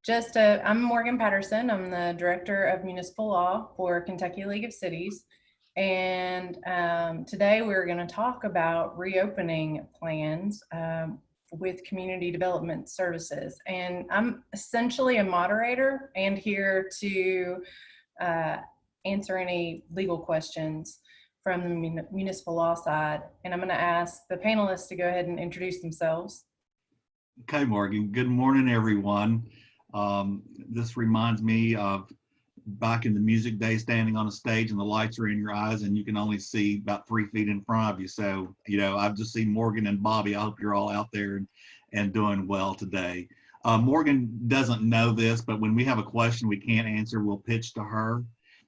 I'm Morgan Patterson. I'm the Director of Municipal Law for Kentucky League of Cities. And today we're going to talk about reopening plans with Community Development Services. And I'm essentially a moderator and here to answer any legal questions from the municipal law side. And I'm going to ask the panelists to go ahead and introduce themselves. Okay, Morgan. Good morning, everyone. This reminds me of back in the music day, standing on a stage and the lights are in your eyes and you can only see about 3 feet in front of you. So, I've just seen Morgan and Bobby. I hope you're all out there and doing well today. Morgan doesn't know this, but when we have a question we can't answer, we'll pitch to her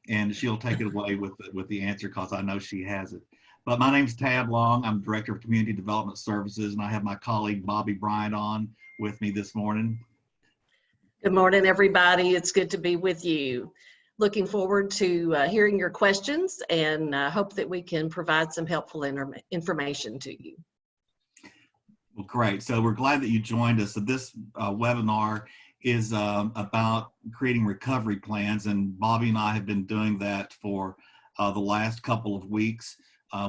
and she'll take it away with the answer because I know she has it. But my name's Tad Long. I'm Director of Community Development Services, and I have my colleague Bobby Bryant on with me this morning. Good morning, everybody. It's good to be with you. Looking forward to hearing your questions and hope that we can provide some helpful information to you. Well, great. So we're glad that you joined us. So this webinar is about creating recovery plans, and Bobby and I have been doing that for the last couple of weeks.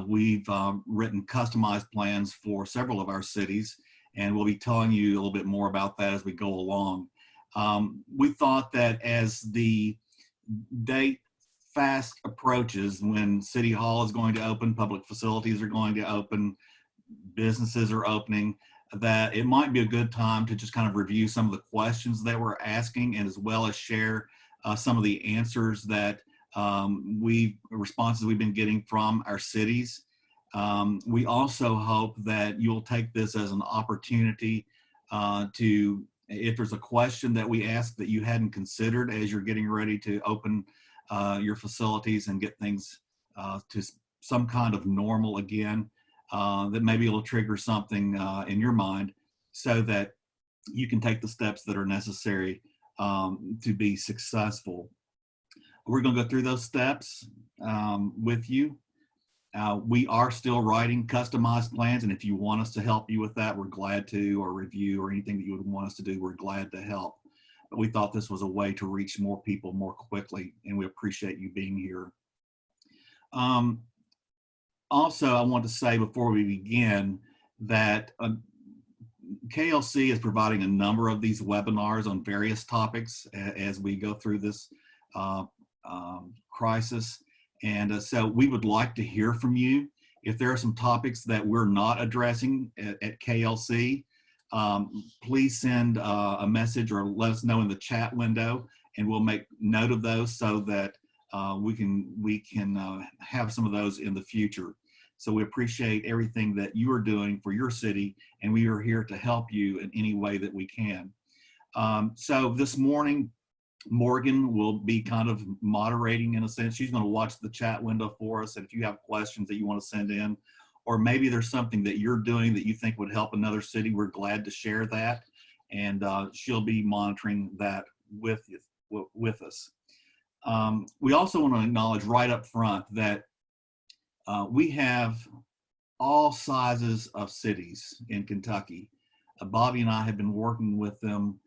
We've written customized plans for several of our cities, and we'll be telling you a little bit more about that as we go along. We thought that as the date fast approaches, when City Hall is going to open, public facilities are going to open, businesses are opening, that it might be a good time to just kind of review some of the questions that we're asking, and as well as share some of the answers that responses we've been getting from our cities. We also hope that you'll take this as an opportunity to, if there's a question that we ask that you hadn't considered as you're getting ready to open your facilities and get things to some kind of normal again, that maybe it'll trigger something in your mind so that you can take the steps that are necessary to be successful. We're going to go through those steps with you. We are still writing customized plans, and if you want us to help you with that, we're glad to, or review, or anything that you would want us to do, we're glad to help. But we thought this was a way to reach more people more quickly, and we appreciate you being here. Also, I want to say before we begin that KLC is providing a number of these webinars on various topics as we go through this crisis. And so we would like to hear from you. If there are some topics that we're not addressing at KLC, please send a message or let us know in the chat window, and we'll make note of those so that we can have some of those in the future. So we appreciate everything that you are doing for your city, and we are here to help you in any way that we can. So this morning, Morgan will be kind of moderating in a sense. She's going to watch the chat window for us. And if you have questions that you want to send in, or maybe there's something that you're doing that you think would help another city, we're glad to share that. And she'll be monitoring that with us. We also want to acknowledge right up front that we have all sizes of cities in Kentucky. Bobby and I have been working with them.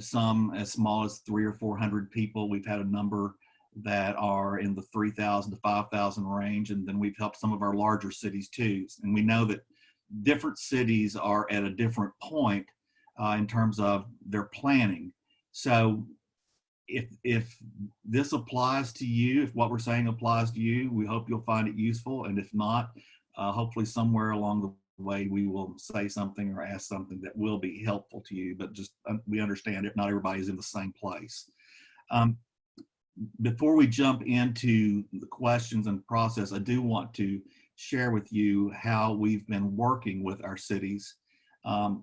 Some as small as 300 or 400 people. We've had a number that are in the 3,000 to 5,000 range, and then we've helped some of our larger cities too. And we know that different cities are at a different point in terms of their planning. So if this applies to you, if what we're saying applies to you, we hope you'll find it useful. And if not, hopefully somewhere along the way we will say something or ask something that will be helpful to you, but just we understand if not everybody is in the same place. Before we jump into the questions and process, I do want to share with you how we've been working with our cities.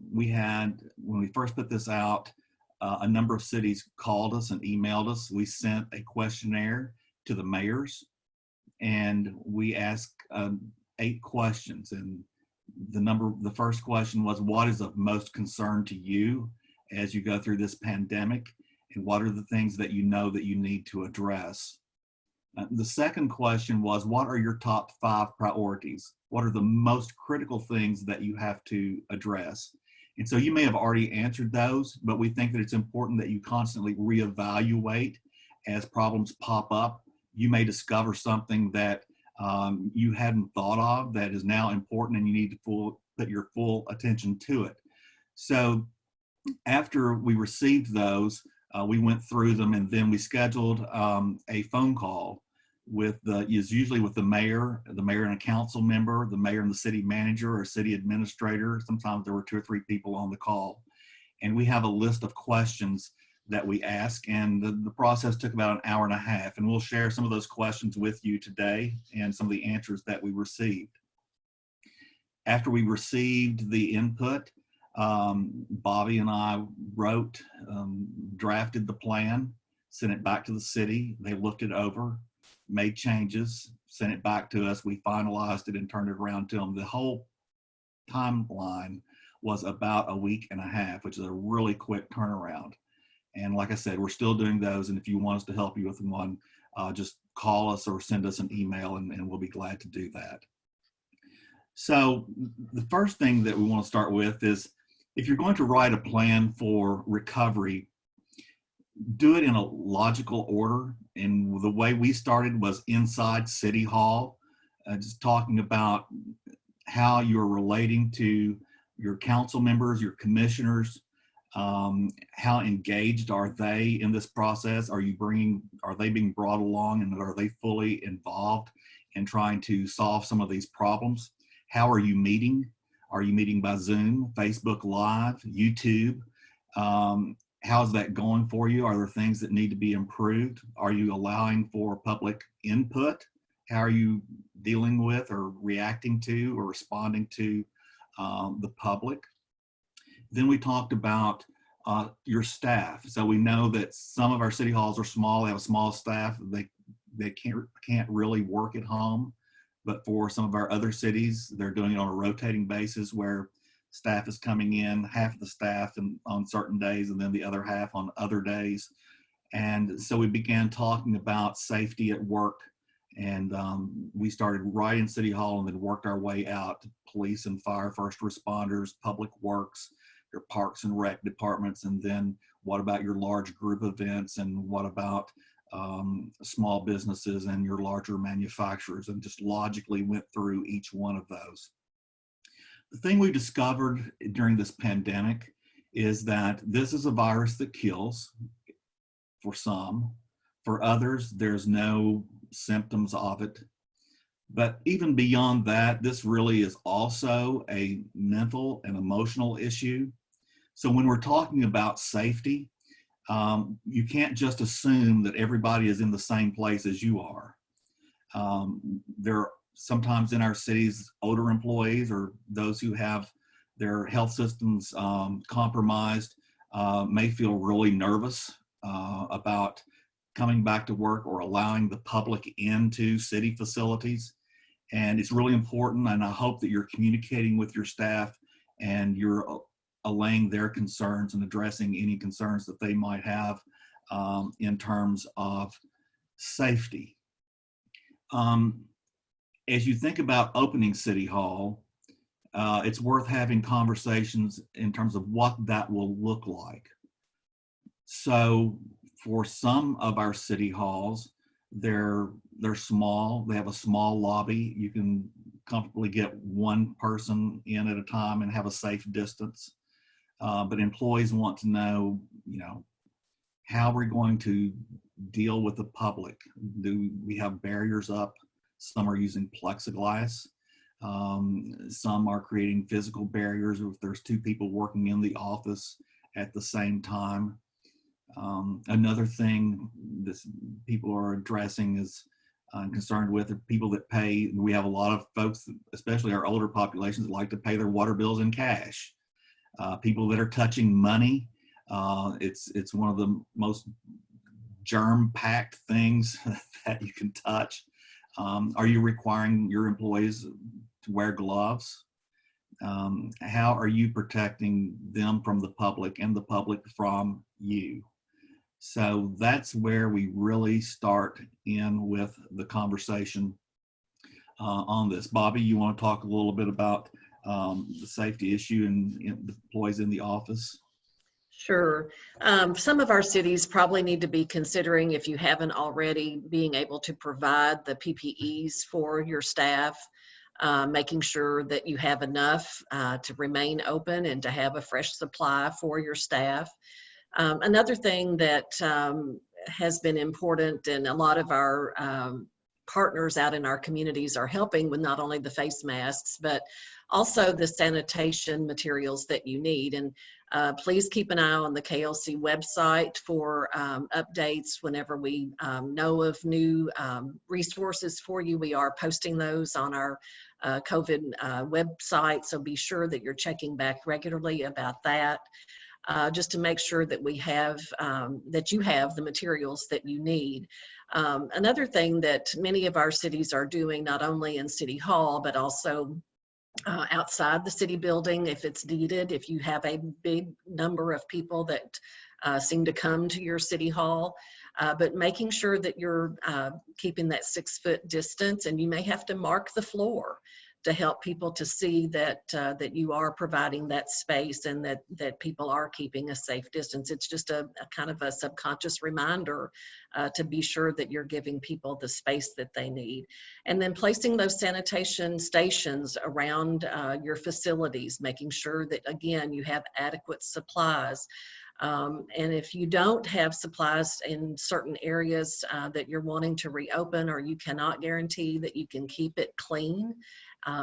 We had, when we first put this out, a number of cities called us and emailed us. We sent a questionnaire to the mayors, and we asked 8 questions. And the first question was, what is of most concern to you as you go through this pandemic? And what are the things that you know that you need to address? The second question was, what are your top 5 priorities? What are the most critical things that you have to address? And so you may have already answered those, but we think that it's important that you constantly reevaluate as problems pop up. You may discover something that you hadn't thought of that is now important, and you need to put your full attention to it. So after we received those, we went through them, and then we scheduled a phone call with usually with the mayor and a council member, the mayor and the city manager or city administrator. Sometimes there were 2 or 3 people on the call. And we have a list of questions that we ask, and the process took about an hour and a half. And we'll share some of those questions with you today and some of the answers that we received. After we received the input, Bobby and I wrote, drafted the plan, sent it back to the city. They looked it over, made changes, sent it back to us. We finalized it and turned it around to them. The whole timeline was about a week and a half, which is a really quick turnaround. And like I said, we're still doing those. And if you want us to help you with one, just call us or send us an email, and we'll be glad to do that. So the first thing that we want to start with is, if you're going to write a plan for recovery, do it in a logical order. And the way we started was inside City Hall, just talking about how you're relating to your council members, your commissioners, how engaged are they in this process? Are they being brought along, and are they fully involved in trying to solve some of these problems? How are you meeting? Are you meeting by Zoom, Facebook Live, YouTube? How's that going for you? Are there things that need to be improved? Are you allowing for public input? How are you dealing with or reacting to or responding to the public? Then we talked about your staff. So we know that some of our city halls are small. They have a small staff. They can't really work at home. But for some of our other cities, they're doing it on a rotating basis, where staff is coming in, half of the staff on certain days, and then the other half on other days. And so we began talking about safety at work. And we started right in City Hall, and then worked our way out to police and fire, first responders, public works, your parks and rec departments. And then what about your large group events? And what about small businesses and your larger manufacturers? And just logically went through each one of those. The thing we discovered during this pandemic is that this is a virus that kills for some. For others, there's no symptoms of it. But even beyond that, this really is also a mental and emotional issue. So when we're talking about safety, you can't just assume that everybody is in the same place as you are. There are sometimes in our cities, older employees or those who have their health systems compromised may feel really nervous about coming back to work or allowing the public into city facilities. And it's really important, and I hope that you're communicating with your staff and you're allaying their concerns and addressing any concerns that they might have in terms of safety. As you think about opening City Hall, it's worth having conversations in terms of what that will look like. So for some of our city halls, they're small. They have a small lobby. You can comfortably get one person in at a time and have a safe distance. But employees want to know, how we're going to deal with the public. Do we have barriers up? Some are using plexiglass. Some are creating physical barriers if there's 2 people working in the office at the same time. Another thing that people are addressing is concerned with are people that pay. We have a lot of folks, especially our older populations, that like to pay their water bills in cash. People that are touching money. It's one of the most germ-packed things that you can touch. Are you requiring your employees to wear gloves? How are you protecting them from the public and the public from you? So that's where we really start in with the conversation on this. Bobby, you want to talk a little bit about the safety issue and the employees in the office? Sure. Some of our cities probably need to be considering, if you haven't already, being able to provide the PPEs for your staff, making sure that you have enough to remain open and to have a fresh supply for your staff. Another thing that has been important, and a lot of our partners out in our communities are helping with not only the face masks, but also the sanitation materials that you need. And please keep an eye on the KLC website for updates whenever we know of new resources for you. We are posting those on our COVID website, so be sure that you're checking back regularly about that. Just to make sure that we have, that you have the materials that you need. Another thing that many of our cities are doing, not only in City Hall, but also outside the city building, if it's needed, if you have a big number of people that seem to come to your City Hall, but making sure that you're keeping that 6-foot distance, and you may have to mark the floor to help people to see that that you are providing that space and that people are keeping a safe distance. It's just a kind of a subconscious reminder to be sure that you're giving people the space that they need. And then placing those sanitation stations around your facilities, making sure that, again, you have adequate supplies. And if you don't have supplies in certain areas that you're wanting to reopen, or you cannot guarantee that you can keep it clean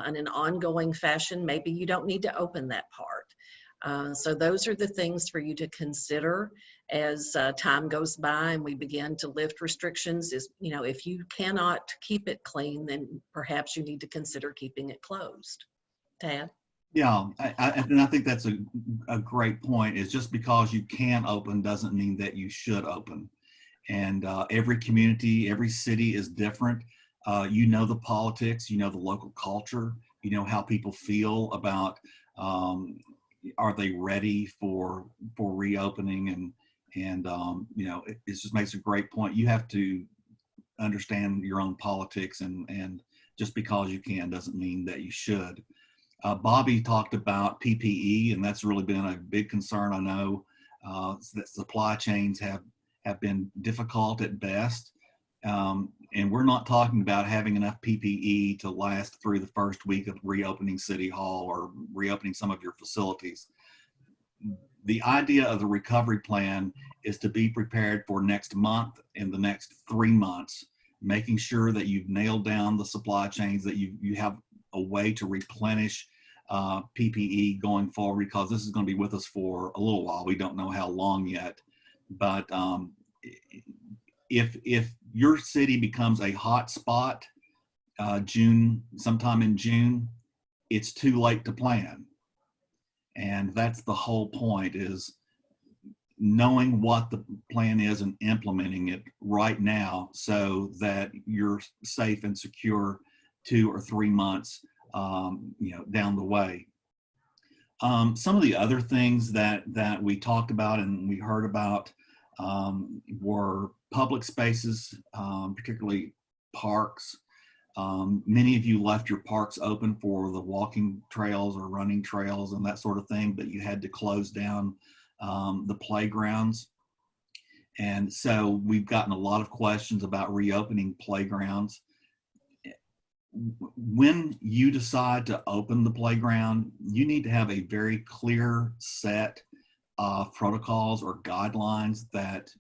in an ongoing fashion, maybe you don't need to open that part. So those are the things for you to consider as time goes by and we begin to lift restrictions. Is, you know, if you cannot keep it clean, then perhaps you need to consider keeping it closed. Tad? Yeah, and I think that's a great point. Is just because you can open doesn't mean that you should open. And every community, every city is different. You know the politics, you know the local culture, you know how people feel about are they ready for reopening, and you know, it just makes a great point. You have to understand your own politics, and just because you can doesn't mean that you should. Bobby talked about PPE, and that's really been a big concern. I know that supply chains have been difficult at best. And we're not talking about having enough PPE to last through the first week of reopening City Hall or reopening some of your facilities. The idea of the recovery plan is to be prepared for next month and the next 3 months, making sure that you've nailed down the supply chains, that you have a way to replenish PPE going forward, because this is going to be with us for a little while. We don't know how long yet, but if your city becomes a hot spot sometime in June, it's too late to plan. And that's the whole point, is knowing what the plan is and implementing it right now so that you're safe and secure 2 or 3 months you know, down the way. Some of the other things that we talked about and we heard about were public spaces, particularly parks. Many of you left your parks open for the walking trails or running trails and that sort of thing, but you had to close down the playgrounds. And so we've gotten a lot of questions about reopening playgrounds. When you decide to open the playground, you need to have a very clear set of protocols or guidelines that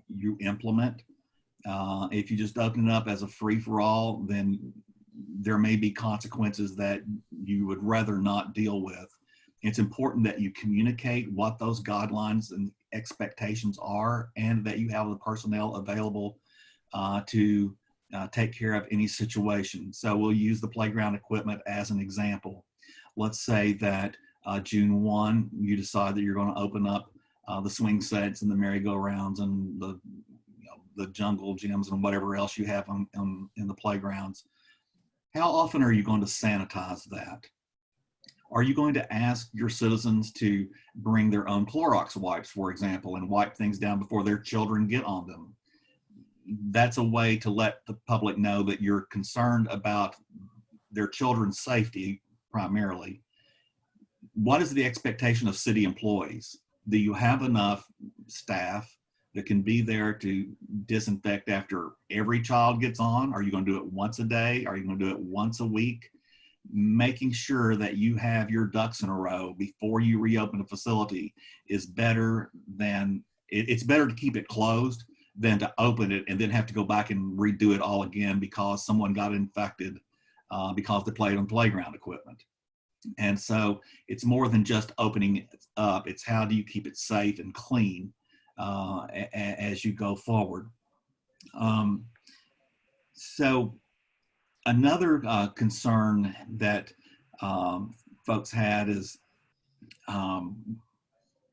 you implement. If you just open it up as a free-for-all, then there may be consequences that you would rather not deal with. It's important that you communicate what those guidelines and expectations are, and that you have the personnel available to take care of any situation. So we'll use the playground equipment as an example. Let's say that June 1, you decide that you're going to open up the swing sets and the merry-go-rounds and the jungle gyms and whatever else you have in the playgrounds. How often are you going to sanitize that? Are you going to ask your citizens to bring their own Clorox wipes, for example, and wipe things down before their children get on them? That's a way to let the public know that you're concerned about their children's safety primarily. What is the expectation of city employees? Do you have enough staff that can be there to disinfect after every child gets on? Are you going to do it once a day? Are you going to do it once a week? Making sure that you have your ducks in a row before you reopen a facility is better than, it's better to keep it closed than to open it and then have to go back and redo it all again because someone got infected because they played on playground equipment. And so it's more than just opening it up. It's how do you keep it safe and clean as you go forward. So another concern that folks had is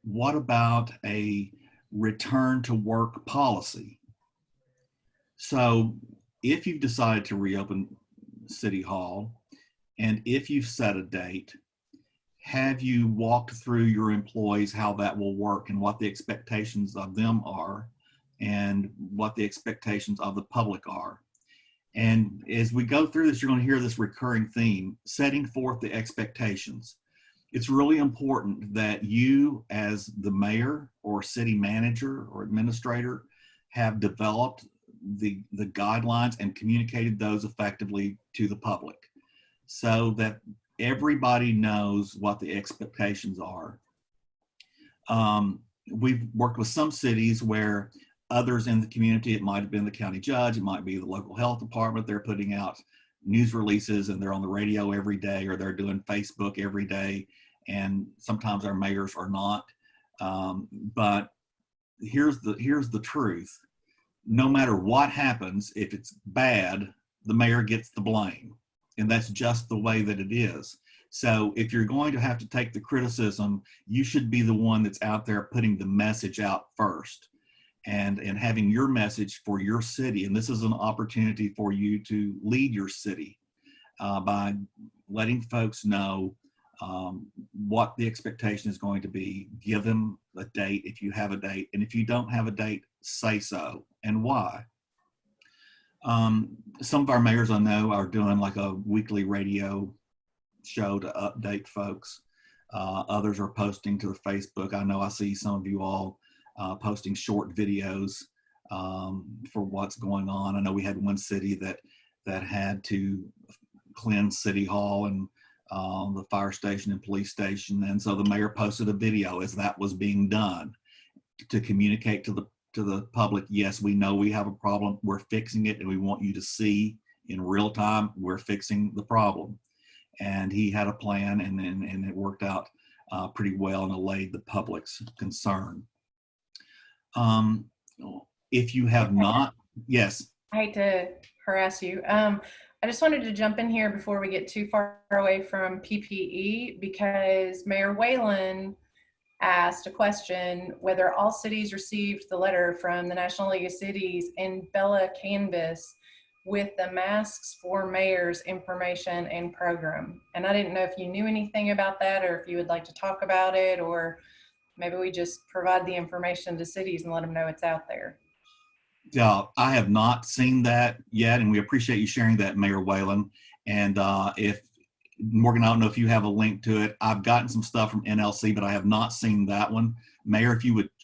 what about a return to work policy? So if you've decided to reopen City Hall, and if you've set a date, have you walked through your employees how that will work and what the expectations of them are and what the expectations of the public are? And as we go through this, you're going to hear this recurring theme, setting forth the expectations. It's really important that you as the mayor or city manager or administrator have developed the guidelines and communicated those effectively to the public so that everybody knows what the expectations are. We've worked with some cities where others in the community, it might have been the county judge, it might be the local health department, they're putting out news releases and they're on the radio every day or they're doing Facebook every day. And sometimes our mayors are not. But here's the truth. No matter what happens, if it's bad, the mayor gets the blame. And that's just the way that it is. So if you're going to have to take the criticism, you should be the one that's out there putting the message out first and having your message for your city. And this is an opportunity for you to lead your city by letting folks know what the expectation is going to be. Give them a date if you have a date. And if you don't have a date, say so and why. Some of our mayors I know are doing like a weekly radio show to update folks. Others are posting to the Facebook. I know I see some of you all posting short videos for what's going on. I know we had one city that had to cleanse City Hall and the fire station and police station. And so the mayor posted a video as that was being done to communicate to the public, yes, we know we have a problem, we're fixing it, and we want you to see in real time we're fixing the problem. And he had a plan, and it worked out pretty well and allayed the public's concern. If you have not, yes. I hate to harass you. I just wanted to jump in here before we get too far away from PPE because Mayor Whalen asked a question whether all cities received the letter from the National League of Cities and Bella Canvas with the Masks for Mayors information and program. And I didn't know if you knew anything about that or if you would like to talk about it, or maybe we just provide the information to cities and let them know it's out there. Yeah, I have not seen that yet, and we appreciate you sharing that, Mayor Whalen. And if Morgan, I don't know if you have a link to it. I've gotten some stuff from NLC, but I have not seen that one. Mayor,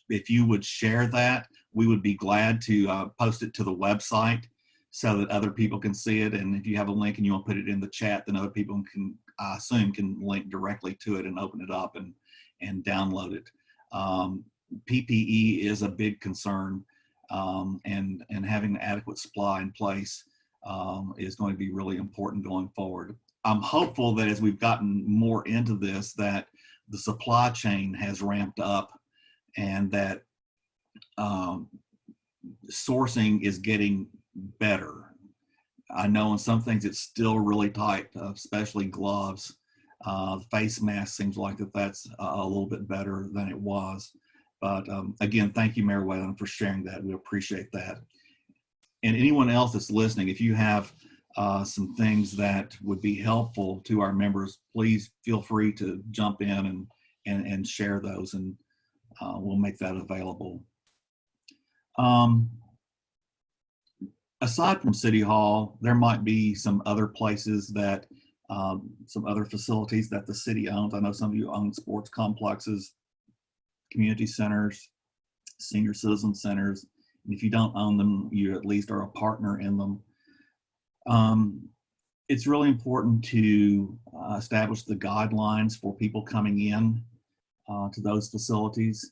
if you would share that, we would be glad to post it to the website so that other people can see it. And if you have a link and you want to put it in the chat, then other people can, I assume, can link directly to it and open it up and download it. PPE is a big concern, and having an adequate supply in place is going to be really important going forward. I'm hopeful that as we've gotten more into this, that the supply chain has ramped up and that sourcing is getting better. I know in some things it's still really tight, especially gloves. Face mask seems like that's a little bit better than it was. But again, thank you, Mayor Whalen, for sharing that. We appreciate that. And anyone else that's listening, if you have some things that would be helpful to our members, please feel free to jump in and share those, and we'll make that available. Aside from City Hall, there might be some other places that some other facilities that the city owns. I know some of you own sports complexes, community centers, senior citizen centers. And if you don't own them, you at least are a partner in them. It's really important to establish the guidelines for people coming in to those facilities.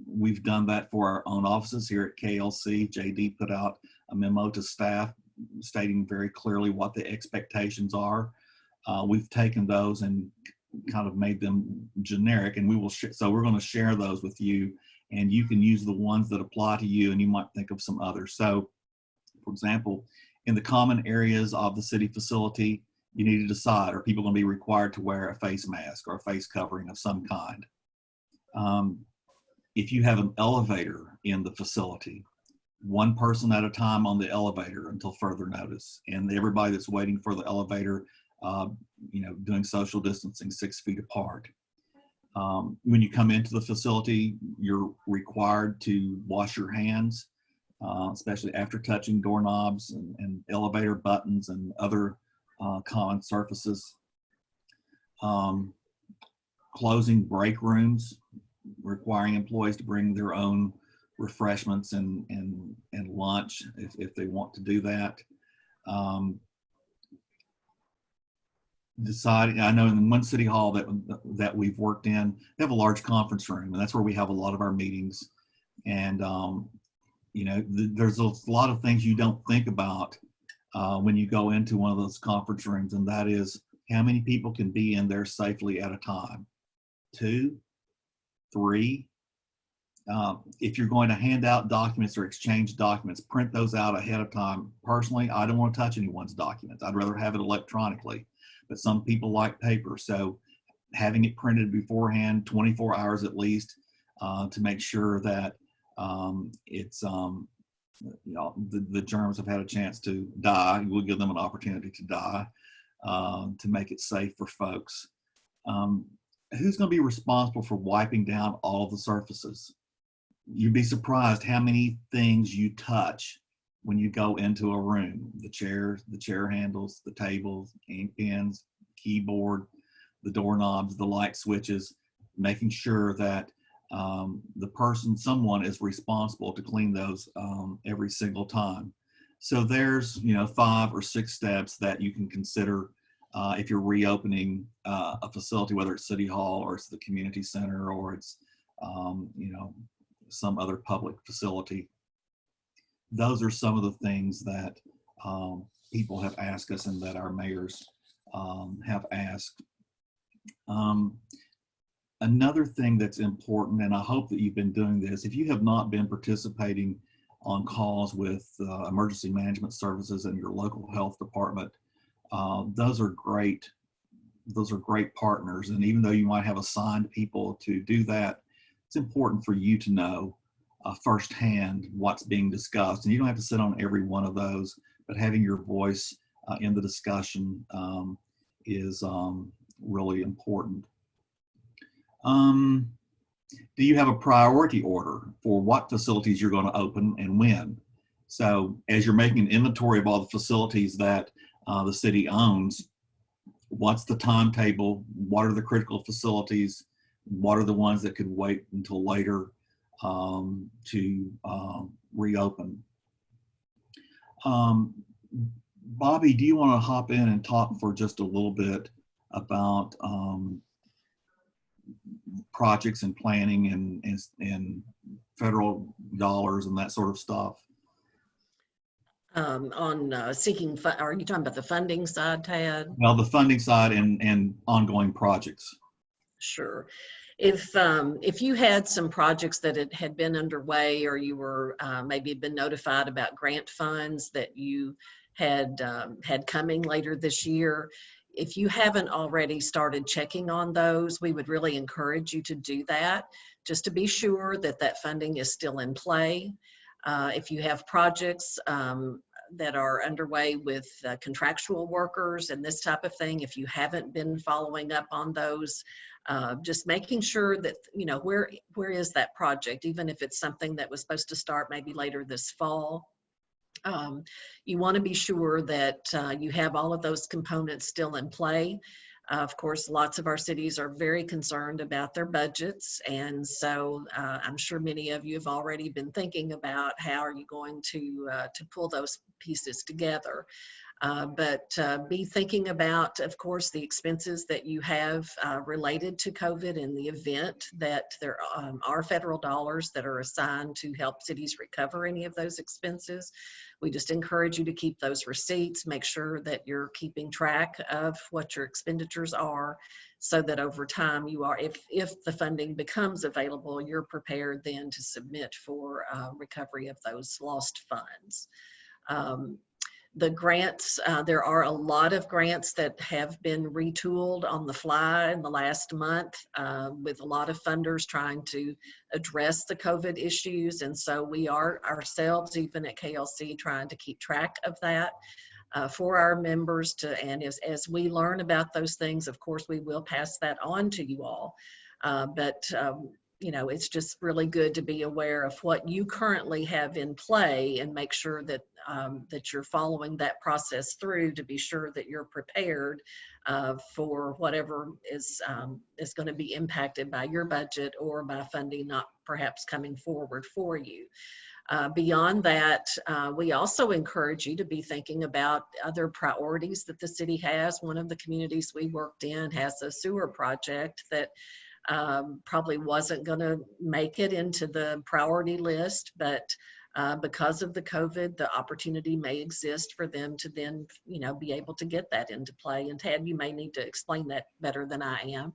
We've done that for our own offices here at KLC. JD put out a memo to staff stating very clearly what the expectations are. We've taken those and kind of made them generic, and we will so we're going to share those with you, and you can use the ones that apply to you, and you might think of some others. So, for example, in the common areas of the city facility, you need to decide, are people going to be required to wear a face mask or a face covering of some kind? If you have an elevator in the facility, one person at a time on the elevator until further notice, and everybody that's waiting for the elevator, doing social distancing 6 feet apart. When you come into the facility, you're required to wash your hands, especially after touching doorknobs and elevator buttons and other common surfaces. Closing break rooms, requiring employees to bring their own refreshments and lunch if they want to do that. Deciding, I know in one city hall that we've worked in, they have a large conference room, and that's where we have a lot of our meetings. And there's a lot of things you don't think about when you go into one of those conference rooms, and that is how many people can be in there safely at a time. 2, 3. If you're going to hand out documents or exchange documents, print those out ahead of time. Personally, I don't want to touch anyone's documents. I'd rather have it electronically, but some people like paper. So having it printed beforehand, 24 hours at least, to make sure that it's, the germs have had a chance to die. We'll give them an opportunity to die to make it safe for folks. Who's going to be responsible for wiping down all of the surfaces? You'd be surprised how many things you touch when you go into a room. The chairs, the chair handles, the tables, ink pens, keyboard, the doorknobs, the light switches, making sure that someone is responsible to clean those every single time. So there's 5 or 6 steps that you can consider if you're reopening a facility, whether it's City Hall or it's the community center or it's some other public facility. Those are some of the things that people have asked us and that our mayors have asked. Another thing that's important, and I hope that you've been doing this, if you have not been participating on calls with emergency management services and your local health department, those are great partners. And even though you might have assigned people to do that, it's important for you to know firsthand what's being discussed. And you don't have to sit on every one of those, but having your voice in the discussion is really important. Do you have a priority order for what facilities you're going to open and when? So as you're making an inventory of all the facilities that the city owns, what's the timetable? What are the critical facilities? What are the ones that could wait until later to reopen? Bobby, do you want to hop in and talk for just a little bit about projects and planning and federal dollars and that sort of stuff? On seeking, are you talking about the funding side, Tad? Well, the funding side and ongoing projects. Sure. If you had some projects that had been underway, or you were maybe been notified about grant funds that you had coming later this year, if you haven't already started checking on those, we would really encourage you to do that, just to be sure that that funding is still in play. If you have projects that are underway with contractual workers and this type of thing, if you haven't been following up on those, just making sure that, where is that project, even if it's something that was supposed to start maybe later this fall. Um, you want to be sure that you have all of those components still in play. Of course, lots of our cities are very concerned about their budgets, and so I'm sure many of you have already been thinking about how are you going to pull those pieces together. But be thinking about, of course, the expenses that you have related to COVID in the event that there are federal dollars that are assigned to help cities recover any of those expenses. We just encourage you to keep those receipts, make sure that you're keeping track of what your expenditures are, so that over time you are, if the funding becomes available, you're prepared then to submit for recovery of those lost funds. Um, the grants, there are a lot of grants that have been retooled on the fly in the last month with a lot of funders trying to address the COVID issues. And so we are ourselves, even at KLC, trying to keep track of that for our members and as we learn about those things, of course, we will pass that on to you all. But you know, it's just really good to be aware of what you currently have in play and make sure that that you're following that process through to be sure that you're prepared for whatever is going to be impacted by your budget or by funding not perhaps coming forward for you. Beyond that, we also encourage you to be thinking about other priorities that the city has. One of the communities we worked in has a sewer project that probably wasn't going to make it into the priority list, but because of the COVID, the opportunity may exist for them to then, you know, be able to get that into play. And Tad, you may need to explain that better than I am,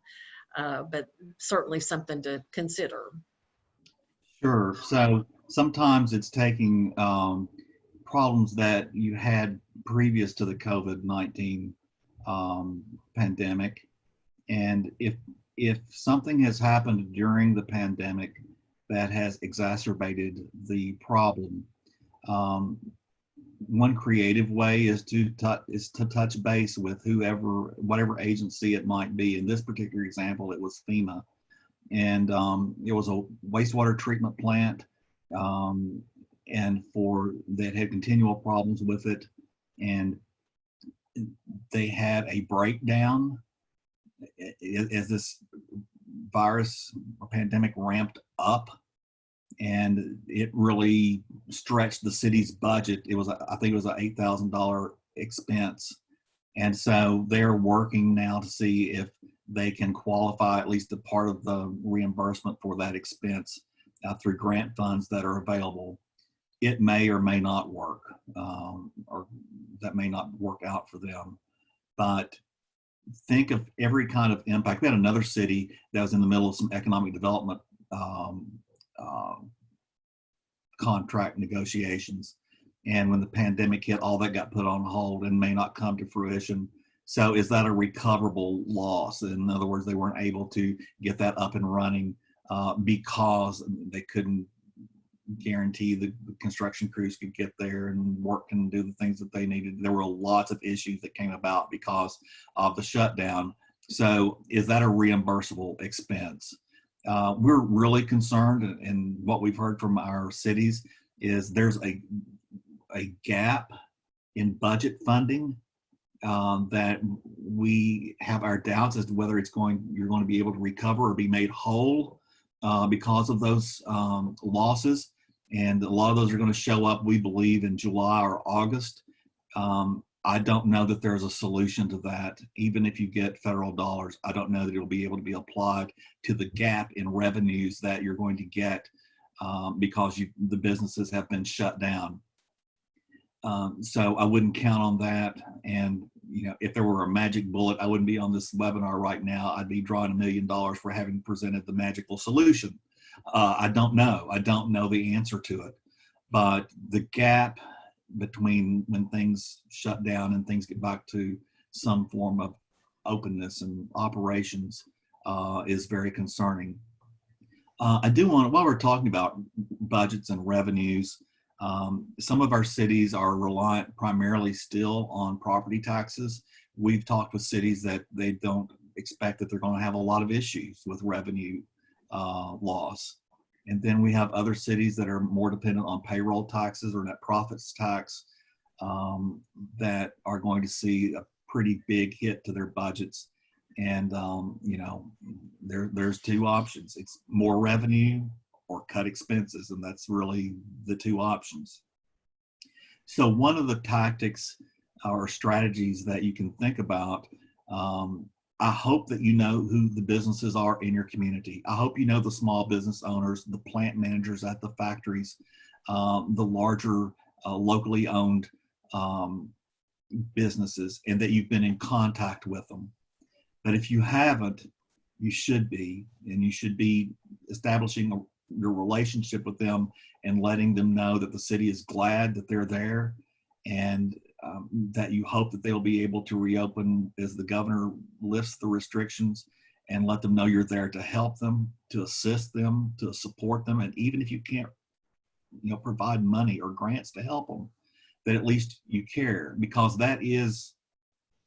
but certainly something to consider. Sure. So sometimes it's taking problems that you had previous to the COVID-19 pandemic, and if something has happened during the pandemic that has exacerbated the problem, one creative way is to touch base with whatever agency it might be. In this particular example, it was FEMA, and it was a wastewater treatment plant, and that had continual problems with it, and they had a breakdown as this virus or pandemic ramped up, and it really stretched the city's budget. I think it was an $8,000 expense. And so they're working now to see if they can qualify at least a part of the reimbursement for that expense through grant funds that are available. It may or may not work, or that may not work out for them. But think of every kind of impact. We had another city that was in the middle of some economic development contract negotiations. And when the pandemic hit, all that got put on hold and may not come to fruition. So is that a recoverable loss? In other words, they weren't able to get that up and running because they couldn't guarantee the construction crews could get there and work and do the things that they needed. There were lots of issues that came about because of the shutdown. So is that a reimbursable expense? We're really concerned, and what we've heard from our cities is there's a gap in budget funding that we have our doubts as to whether you're going to be able to recover or be made whole because of those losses. And a lot of those are going to show up, we believe, in July or August. I don't know that there's a solution to that. Even if you get federal dollars, I don't know that it'll be able to be applied to the gap in revenues that you're going to get because the businesses have been shut down. So I wouldn't count on that. And you know, if there were a magic bullet, I wouldn't be on this webinar right now. I'd be drawing $1 million for having presented the magical solution. I don't know. I don't know the answer to it. But the gap between when things shut down and things get back to some form of openness and operations is very concerning. I do want, while we're talking about budgets and revenues, some of our cities are reliant primarily still on property taxes. We've talked with cities that they don't expect that they're going to have a lot of issues with revenue loss. And then we have other cities that are more dependent on payroll taxes or net profits tax that are going to see a pretty big hit to their budgets. And, you know, there's two options. It's more revenue or cut expenses. And that's really the two options. So one of the tactics or strategies that you can think about, I hope that you know who the businesses are in your community. I hope you know the small business owners, the plant managers at the factories, the larger locally owned businesses, and that you've been in contact with them. But if you haven't, you should be, and you should be establishing your relationship with them and letting them know that the city is glad that they're there, and that you hope that they'll be able to reopen as the governor lifts the restrictions, and let them know you're there to help them, to assist them, to support them. And even if you can't, you know, provide money or grants to help them, that at least you care, because that is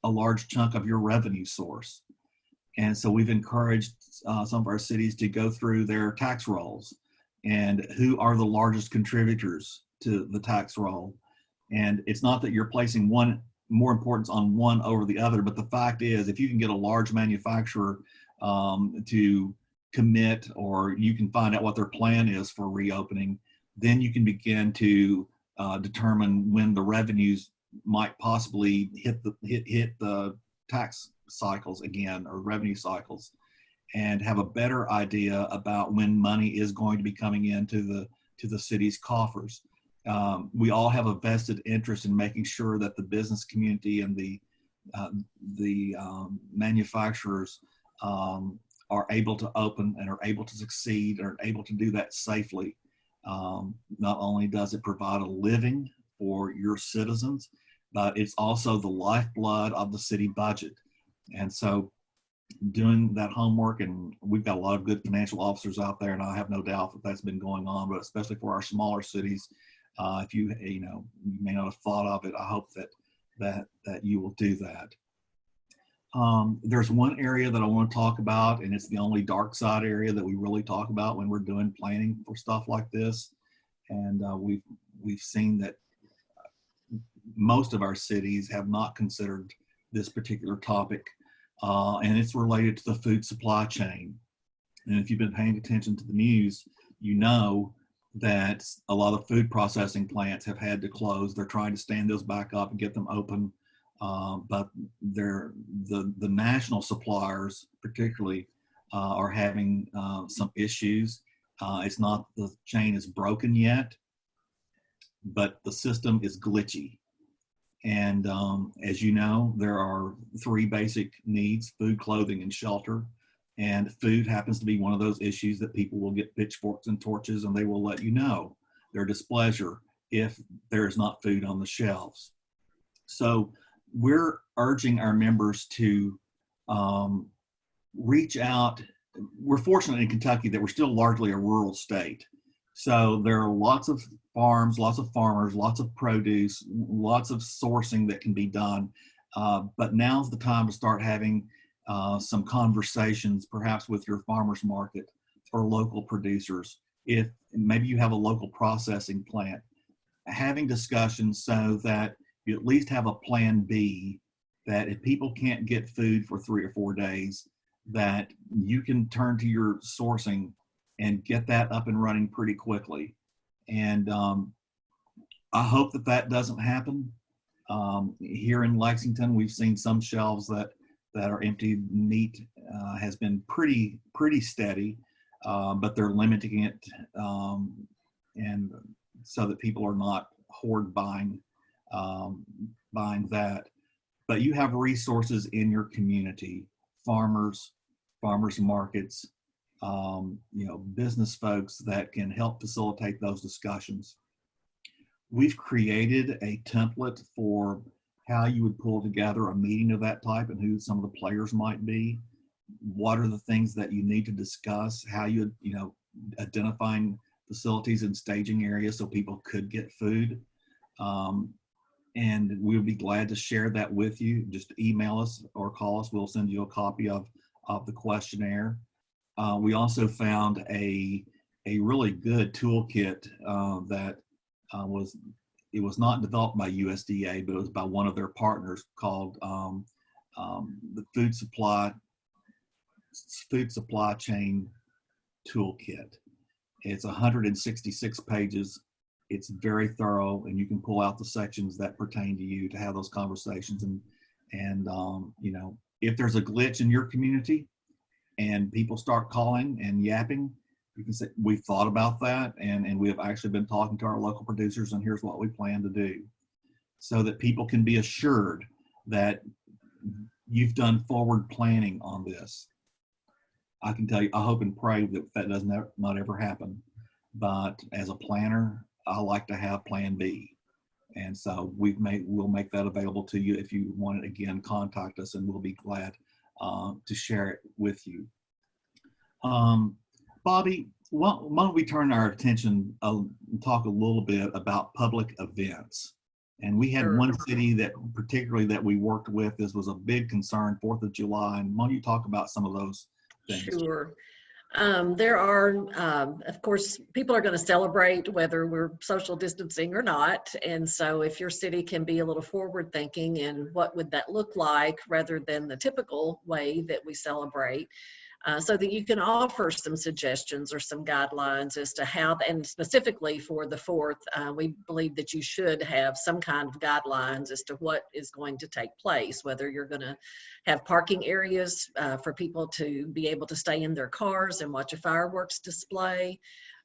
a large chunk of your revenue source. And so we've encouraged some of our cities to go through their tax rolls and who are the largest contributors to the tax roll. And it's not that you're placing one more importance on one over the other, but the fact is, if you can get a large manufacturer to commit, or you can find out what their plan is for reopening, then you can begin to determine when the revenues might possibly hit the tax cycles again, or revenue cycles, and have a better idea about when money is going to be coming into the city's coffers. We all have a vested interest in making sure that the business community and the manufacturers are able to open and are able to succeed, and are able to do that safely. Not only does it provide a living for your citizens, but it's also the lifeblood of the city budget. And so doing that homework, and we've got a lot of good financial officers out there, and I have no doubt that that's been going on, but especially for our smaller cities, if you may not have thought of it, I hope that you will do that. There's one area that I want to talk about, and it's the only dark side area that we really talk about when we're doing planning for stuff like this. And we've seen that most of our cities have not considered this particular topic, and it's related to the food supply chain. And if you've been paying attention to the news, you know that a lot of food processing plants have had to close. They're trying to stand those back up and get them open, but the national suppliers particularly are having some issues. It's not, the chain is broken yet, but the system is glitchy. And as you know, there are three basic needs: food, clothing, and shelter. And food happens to be one of those issues that people will get pitchforks and torches, and they will let you know their displeasure if there is not food on the shelves. So we're urging our members to reach out. We're fortunate in Kentucky that we're still largely a rural state. So there are lots of farms, lots of farmers, lots of produce, lots of sourcing that can be done. But now's the time to start having some conversations, perhaps with your farmers market or local producers. If maybe you have a local processing plant, having discussions so that you at least have a plan B, that if people can't get food for 3 or 4 days, that you can turn to your sourcing and get that up and running pretty quickly. And I hope that that doesn't happen. Here in Lexington, we've seen some shelves that are empty. Meat has been pretty steady, but they're limiting it, and so that people are not hoard buying that. But you have resources in your community: farmers markets, business folks that can help facilitate those discussions. We've created a template for how you would pull together a meeting of that type and who some of the players might be. What are the things that you need to discuss? How you identifying facilities and staging areas so people could get food. And we'll be glad to share that with you. Just email us or call us. We'll send you a copy of the questionnaire. We also found a a really good toolkit that it was not developed by USDA, but it was by one of their partners called the Food Supply Chain Toolkit. It's 166 pages. It's very thorough, and you can pull out the sections that pertain to you to have those conversations. And you know, if there's a glitch in your community and people start calling and yapping, you can say, we've thought about that, and we have actually been talking to our local producers, and here's what we plan to do, so that people can be assured that you've done forward planning on this. I can tell you, I hope and pray that that does not ever happen. But as a planner, I like to have plan B. And so we'll make that available to you. If you want it again, contact us and we'll be glad to share it with you. Bobby, why don't we turn our attention and talk a little bit about public events? And we had one city that particularly that we worked with. This was a big concern, 4th of July. And why don't you talk about some of those things? Sure. There are, of course, people are going to celebrate whether we're social distancing or not. And so if your city can be a little forward thinking in what would that look like rather than the typical way that we celebrate, so that you can offer some suggestions or some guidelines as to how, and specifically for the 4th, we believe that you should have some kind of guidelines as to what is going to take place, whether you're going to have parking areas for people to be able to stay in their cars and watch a fireworks display.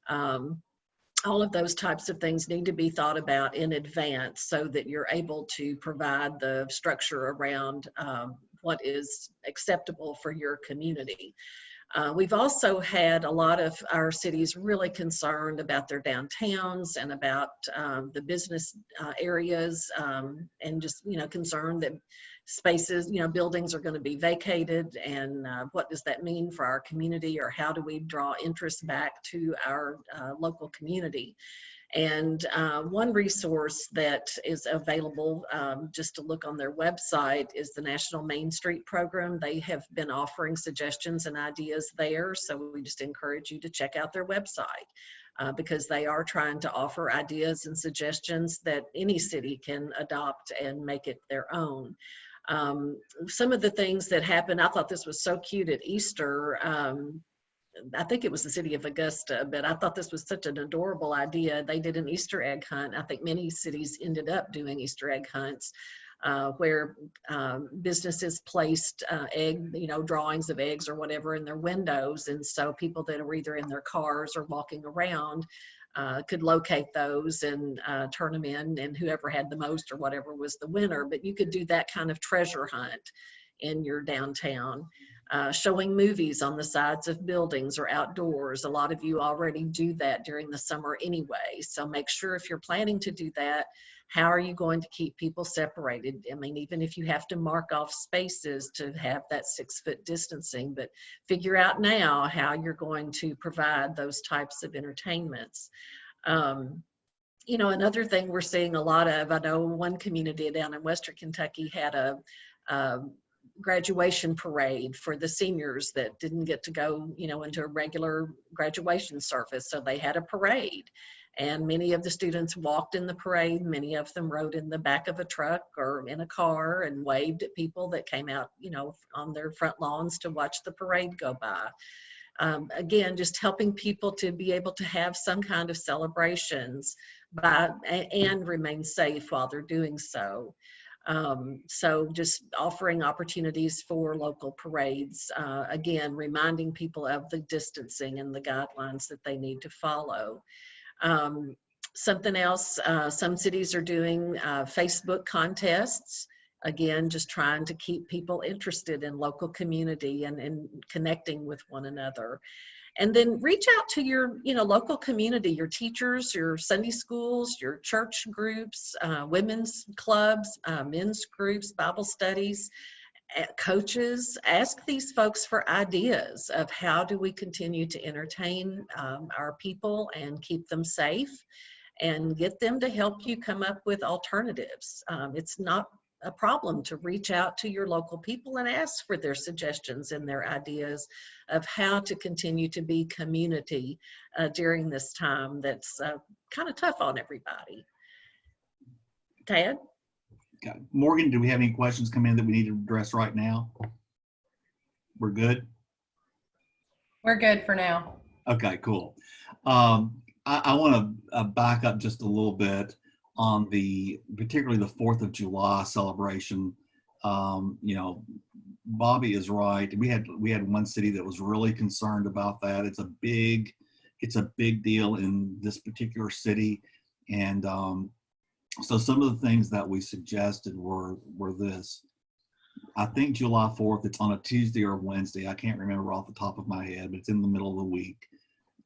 All of those types of things need to be thought about in advance so that you're able to provide the structure around what is acceptable for your community. We've also had a lot of our cities really concerned about their downtowns and about the business areas, and just, you know, concerned that spaces, you know, buildings are going to be vacated, and what does that mean for our community, or how do we draw interest back to our local community? And one resource that is available just to look on their website is the National Main Street Program. They have been offering suggestions and ideas there. So we just encourage you to check out their website because they are trying to offer ideas and suggestions that any city can adopt and make it their own. Some of the things that happened, I thought this was so cute at Easter. I think it was the city of Augusta, but I thought this was such an adorable idea. They did an Easter egg hunt. I think many cities ended up doing Easter egg hunts where businesses placed drawings of eggs or whatever in their windows. And so people that were either in their cars or walking around could locate those and turn them in, and whoever had the most or whatever was the winner. But you could do that kind of treasure hunt in your downtown. Showing movies on the sides of buildings or outdoors. A lot of you already do that during the summer anyway. So make sure if you're planning to do that, how are you going to keep people separated? I mean, even if you have to mark off spaces to have that 6-foot distancing, but figure out now how you're going to provide those types of entertainments. You know, another thing we're seeing a lot of, I know one community down in Western Kentucky had a graduation parade for the seniors that didn't get to go, you know, into a regular graduation service. So they had a parade, and many of the students walked in the parade. Many of them rode in the back of a truck or in a car and waved at people that came out, you know, on their front lawns to watch the parade go by. Again, just helping people to be able to have some kind of celebrations and remain safe while they're doing so. So just offering opportunities for local parades, again, reminding people of the distancing and the guidelines that they need to follow. Something else, some cities are doing Facebook contests. Again, just trying to keep people interested in local community and connecting with one another. And then reach out to your, you know, local community, your teachers, your Sunday schools, your church groups, women's clubs, men's groups, Bible studies, coaches. Ask these folks for ideas of how do we continue to entertain our people and keep them safe, and get them to help you come up with alternatives. It's not a problem to reach out to your local people and ask for their suggestions and their ideas of how to continue to be community during this time that's kind of tough on everybody. Tad? Okay. Morgan, do we have any questions come in that we need to address right now? We're good? We're good for now. Okay, cool. I want to back up just a little bit on particularly the 4th of July celebration. You know, Bobby is right. We had one city that was really concerned about that. It's a big deal in this particular city. And so some of the things that we suggested were this. I think July 4th, it's on a Tuesday or Wednesday. I can't remember off the top of my head, but it's in the middle of the week.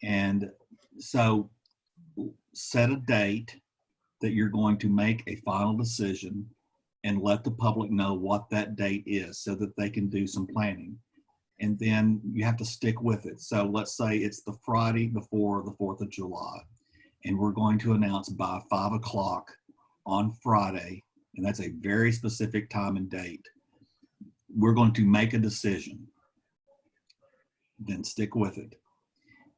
And so set a date that you're going to make a final decision and let the public know what that date is so that they can do some planning. And then you have to stick with it. So let's say it's the Friday before the 4th of July, and we're going to announce by 5 o'clock on Friday, and that's a very specific time and date. We're going to make a decision, then stick with it.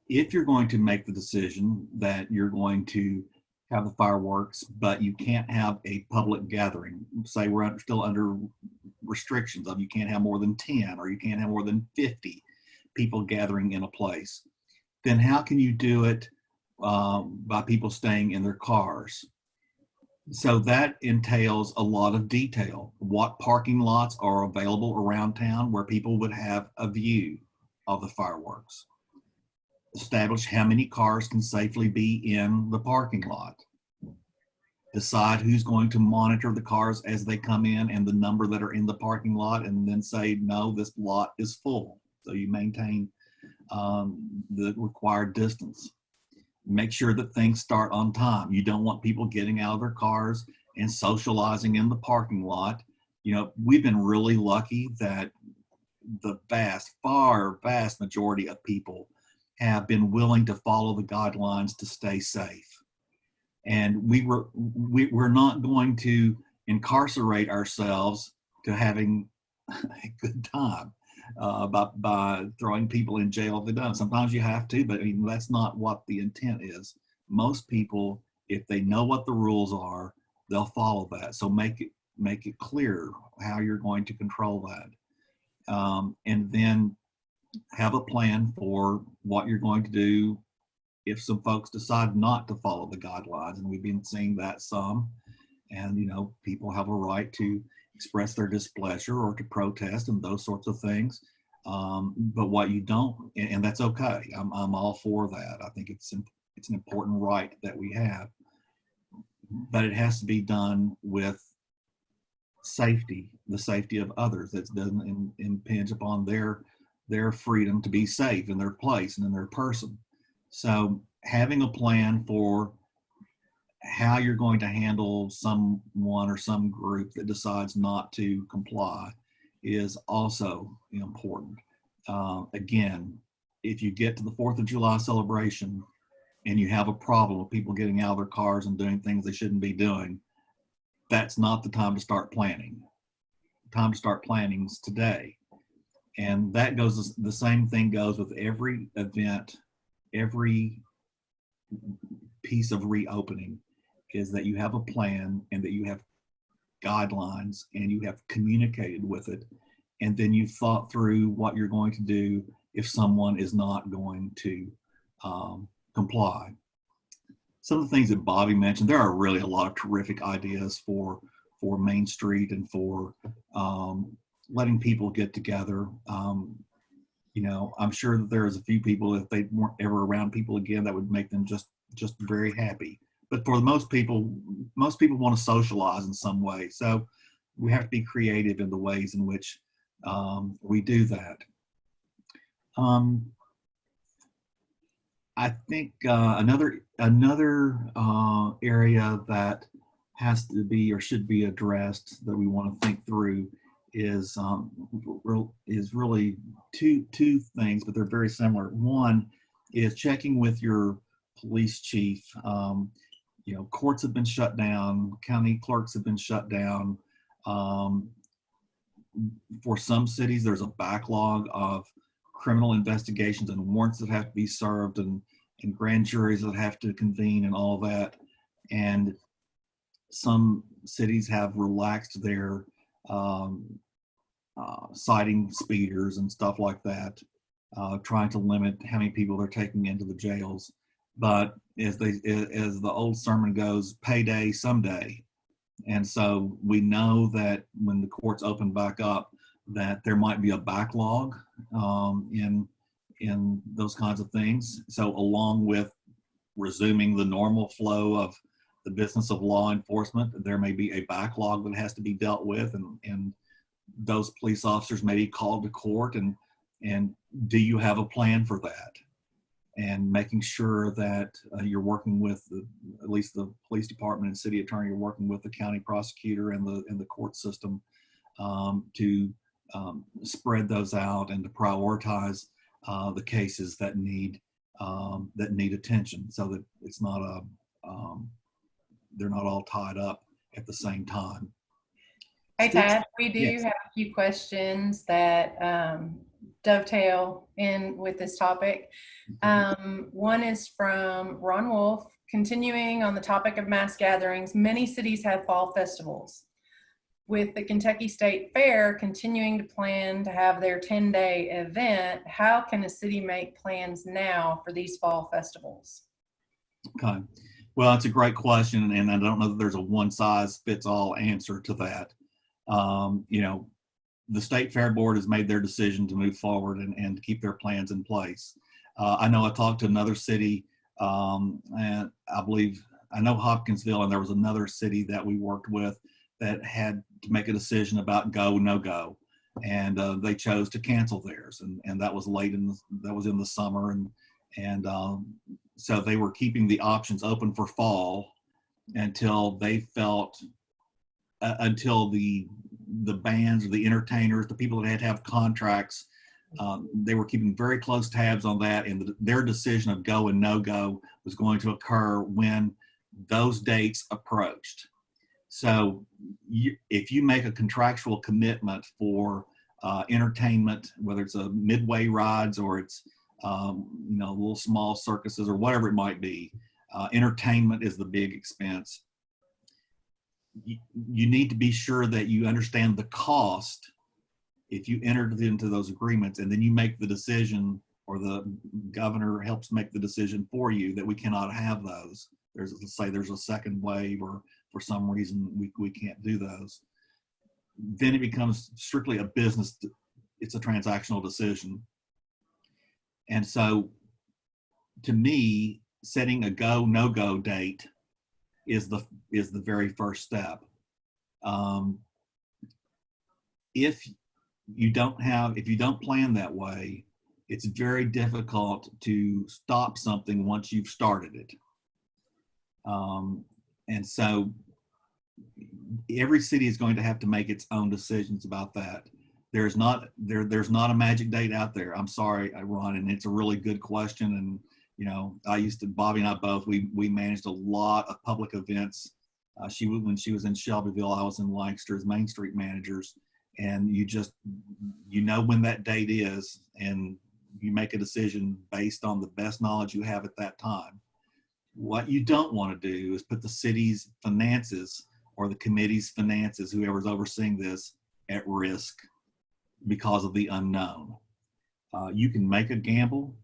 If you're going to make the decision that you're going to have the fireworks, but you can't have a public gathering, say we're still under restrictions of you can't have more than 10 or you can't have more than 50 people gathering in a place, then how can you do it by people staying in their cars? So that entails a lot of detail. What parking lots are available around town where people would have a view of the fireworks? Establish how many cars can safely be in the parking lot. Decide who's going to monitor the cars as they come in and the number that are in the parking lot, and then say, no, this lot is full. So you maintain the required distance. Make sure that things start on time. You don't want people getting out of their cars and socializing in the parking lot. You know, we've been really lucky that the vast majority of people have been willing to follow the guidelines to stay safe. And we're not going to incarcerate ourselves to having a good time by throwing people in jail if they don't. Sometimes you have to, but I mean, that's not what the intent is. Most people, if they know what the rules are, they'll follow that. So make it clear how you're going to control that. And then have a plan for what you're going to do if some folks decide not to follow the guidelines. And we've been seeing that some. And, you know, people have a right to express their displeasure or to protest and those sorts of things. But what you don't, and that's okay. I'm all for that. I think it's an important right that we have. But it has to be done with safety, the safety of others. That doesn't impinge upon their freedom to be safe in their place and in their person. So having a plan for how you're going to handle someone or some group that decides not to comply is also important. Again, if you get to the 4th of July celebration and you have a problem with people getting out of their cars and doing things they shouldn't be doing, that's not the time to start planning. The time to start planning is today. And that goes, the same thing goes with every event, every piece of reopening, is that you have a plan and that you have guidelines and you have communicated with it. And then you've thought through what you're going to do if someone is not going to comply. Some of the things that Bobby mentioned, there are really a lot of terrific ideas for Main Street and for letting people get together. You know, I'm sure that there's a few people, if they weren't ever around people again, that would make them just very happy. But for most people want to socialize in some way. So we have to be creative in the ways in which we do that. I think another area that has to be or should be addressed that we want to think through is really two things, but they're very similar. One is checking with your police chief. You know, courts have been shut down, county clerks have been shut down. Um, for some cities, there's a backlog of criminal investigations and warrants that have to be served, and grand juries that have to convene and all that. And some cities have relaxed their citing speeders and stuff like that, trying to limit how many people they're taking into the jails. But as the old sermon goes, payday someday. And so we know that when the courts open back up, that there might be a backlog in those kinds of things. So along with resuming the normal flow of the business of law enforcement, there may be a backlog that has to be dealt with, and those police officers may be called to court, and do you have a plan for that? And making sure that you're working with at least the police department and city attorney, you're working with the county prosecutor and the court system to spread those out and to prioritize the cases that need attention, so that it's not they're not all tied up at the same time. Hey, Tad, we do Yes. have a few questions that dovetail in with this topic. One is from Ron Wolf. Continuing on the topic of mass gatherings, many cities have fall festivals. With the Kentucky State Fair continuing to plan to have their 10-day event, how can a city make plans now for these fall festivals? Okay. Well, it's a great question, and I don't know that there's a one-size-fits-all answer to that. The State Fair Board has made their decision to move forward and to keep their plans in place. I know I talked to another city, and I know Hopkinsville, and there was another city that we worked with that had to make a decision about go, no go. And they chose to cancel theirs. And that was that was in the summer. And so they were keeping the options open for fall until they felt, until the bands or the entertainers, the people that had to have contracts, they were keeping very close tabs on that. And their decision of go and no go was going to occur when those dates approached. So if you make a contractual commitment for entertainment, whether it's a midway rides or it's little small circuses or whatever it might be, entertainment is the big expense. You need to be sure that you understand the cost if you entered into those agreements, and then you make the decision, or the governor helps make the decision for you that we cannot have those. Let's say there's a second wave, or for some reason we can't do those. Then it becomes strictly a business. It's a transactional decision. And so to me, setting a go, no go date is the very first step. If you don't plan that way, it's very difficult to stop something once you've started it. And so every city is going to have to make its own decisions about that. There's not a magic date out there. I'm sorry, Ron, and it's a really good question. And Bobby and I both, we managed a lot of public events. When she was in Shelbyville, I was in Lancaster as Main Street managers. And you know when that date is, and you make a decision based on the best knowledge you have at that time. What you don't want to do is put the city's finances or the committee's finances, whoever's overseeing this, at risk because of the unknown. You can make a gamble.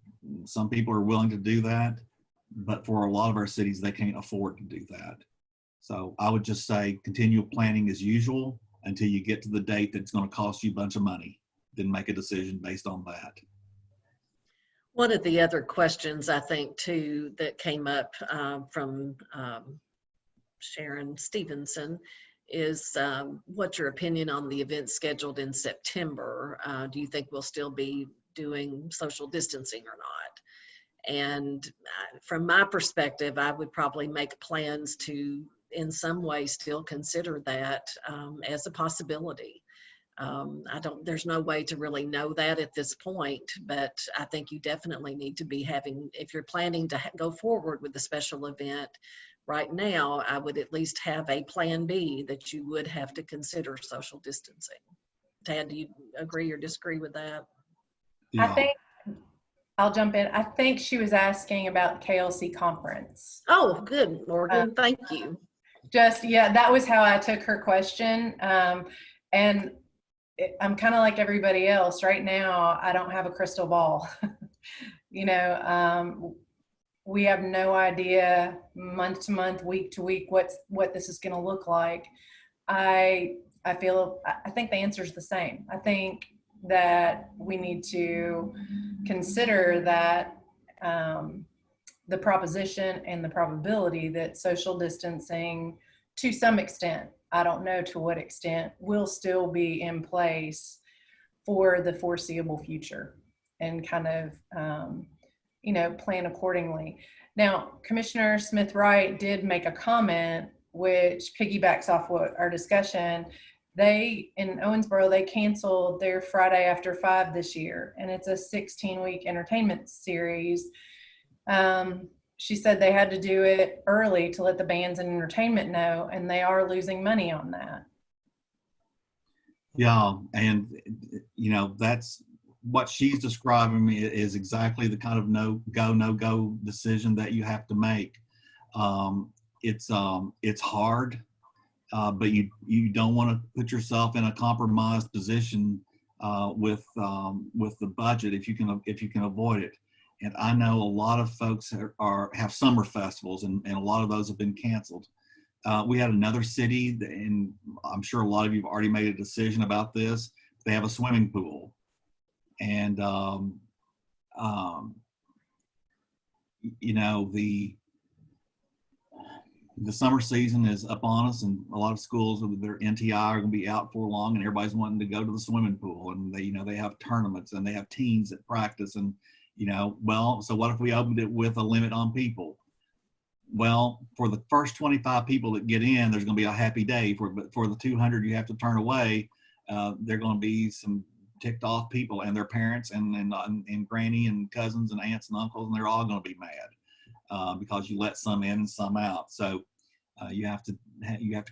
Some people are willing to do that, but for a lot of our cities, they can't afford to do that. So I would just say continue planning as usual until you get to the date that's going to cost you a bunch of money. Then make a decision based on that. One of the other questions I think too that came up from Sharon Stevenson is what's your opinion on the event scheduled in September? Do you think we'll still be doing social distancing or not? And from my perspective, I would probably make plans to in some way still consider that as a possibility. There's no way to really know that at this point, but I think you definitely need to be having, if you're planning to go forward with the special event, right now, I would at least have a plan B that you would have to consider social distancing. Tad, do you agree or disagree with that? I Yeah. think I'll jump in. I think she was asking about KLC conference. Oh, good, Morgan. Thank you. Yeah, that was how I took her question. And I'm kind of like everybody else right now. I don't have a crystal ball. We have no idea month to month, week to week, what this is going to look like. I think the answer is the same. I think that we need to consider that the proposition and the probability that social distancing, to some extent, I don't know to what extent, will still be in place for the foreseeable future, and kind of plan accordingly. Now, Commissioner Smith-Wright did make a comment which piggybacks off what our discussion. They, in Owensboro, they canceled their Friday After 5 this year, and it's a 16-week entertainment series. She said they had to do it early to let the bands and entertainment know, and they are losing money on that. Yeah, and that's what she's describing is exactly the kind of no go decision that you have to make. It's hard, but you don't want to put yourself in a compromised position with the budget if you can avoid it. And I know a lot of folks have summer festivals, and a lot of those have been canceled. We had another city, and I'm sure a lot of you have already made a decision about this. They have a swimming pool, and the summer season is up on us, and a lot of schools with their NTI are going to be out for long, and everybody's wanting to go to the swimming pool, and they have tournaments, and they have teams that practice, and so what if we opened it with a limit on people? Well, for the first 25 people that get in, there's going to be a happy day. But for the 200 you have to turn away, there are going to be some ticked off people and their parents and granny and cousins and aunts and uncles, and they're all going to be mad because you let some in and some out. So you have to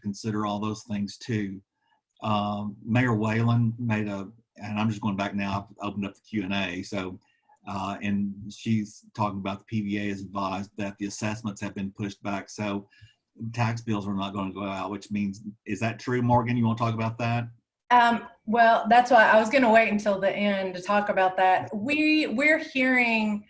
consider all those things too. Mayor Whalen and I'm just going back now. I've opened up the Q&A. So. And she's talking about the PVA has advised that the assessments have been pushed back. So tax bills are not going to go out, which means, is that true, Morgan? You want to talk about that? Well, that's why I was going to wait until the end to talk about that. We're hearing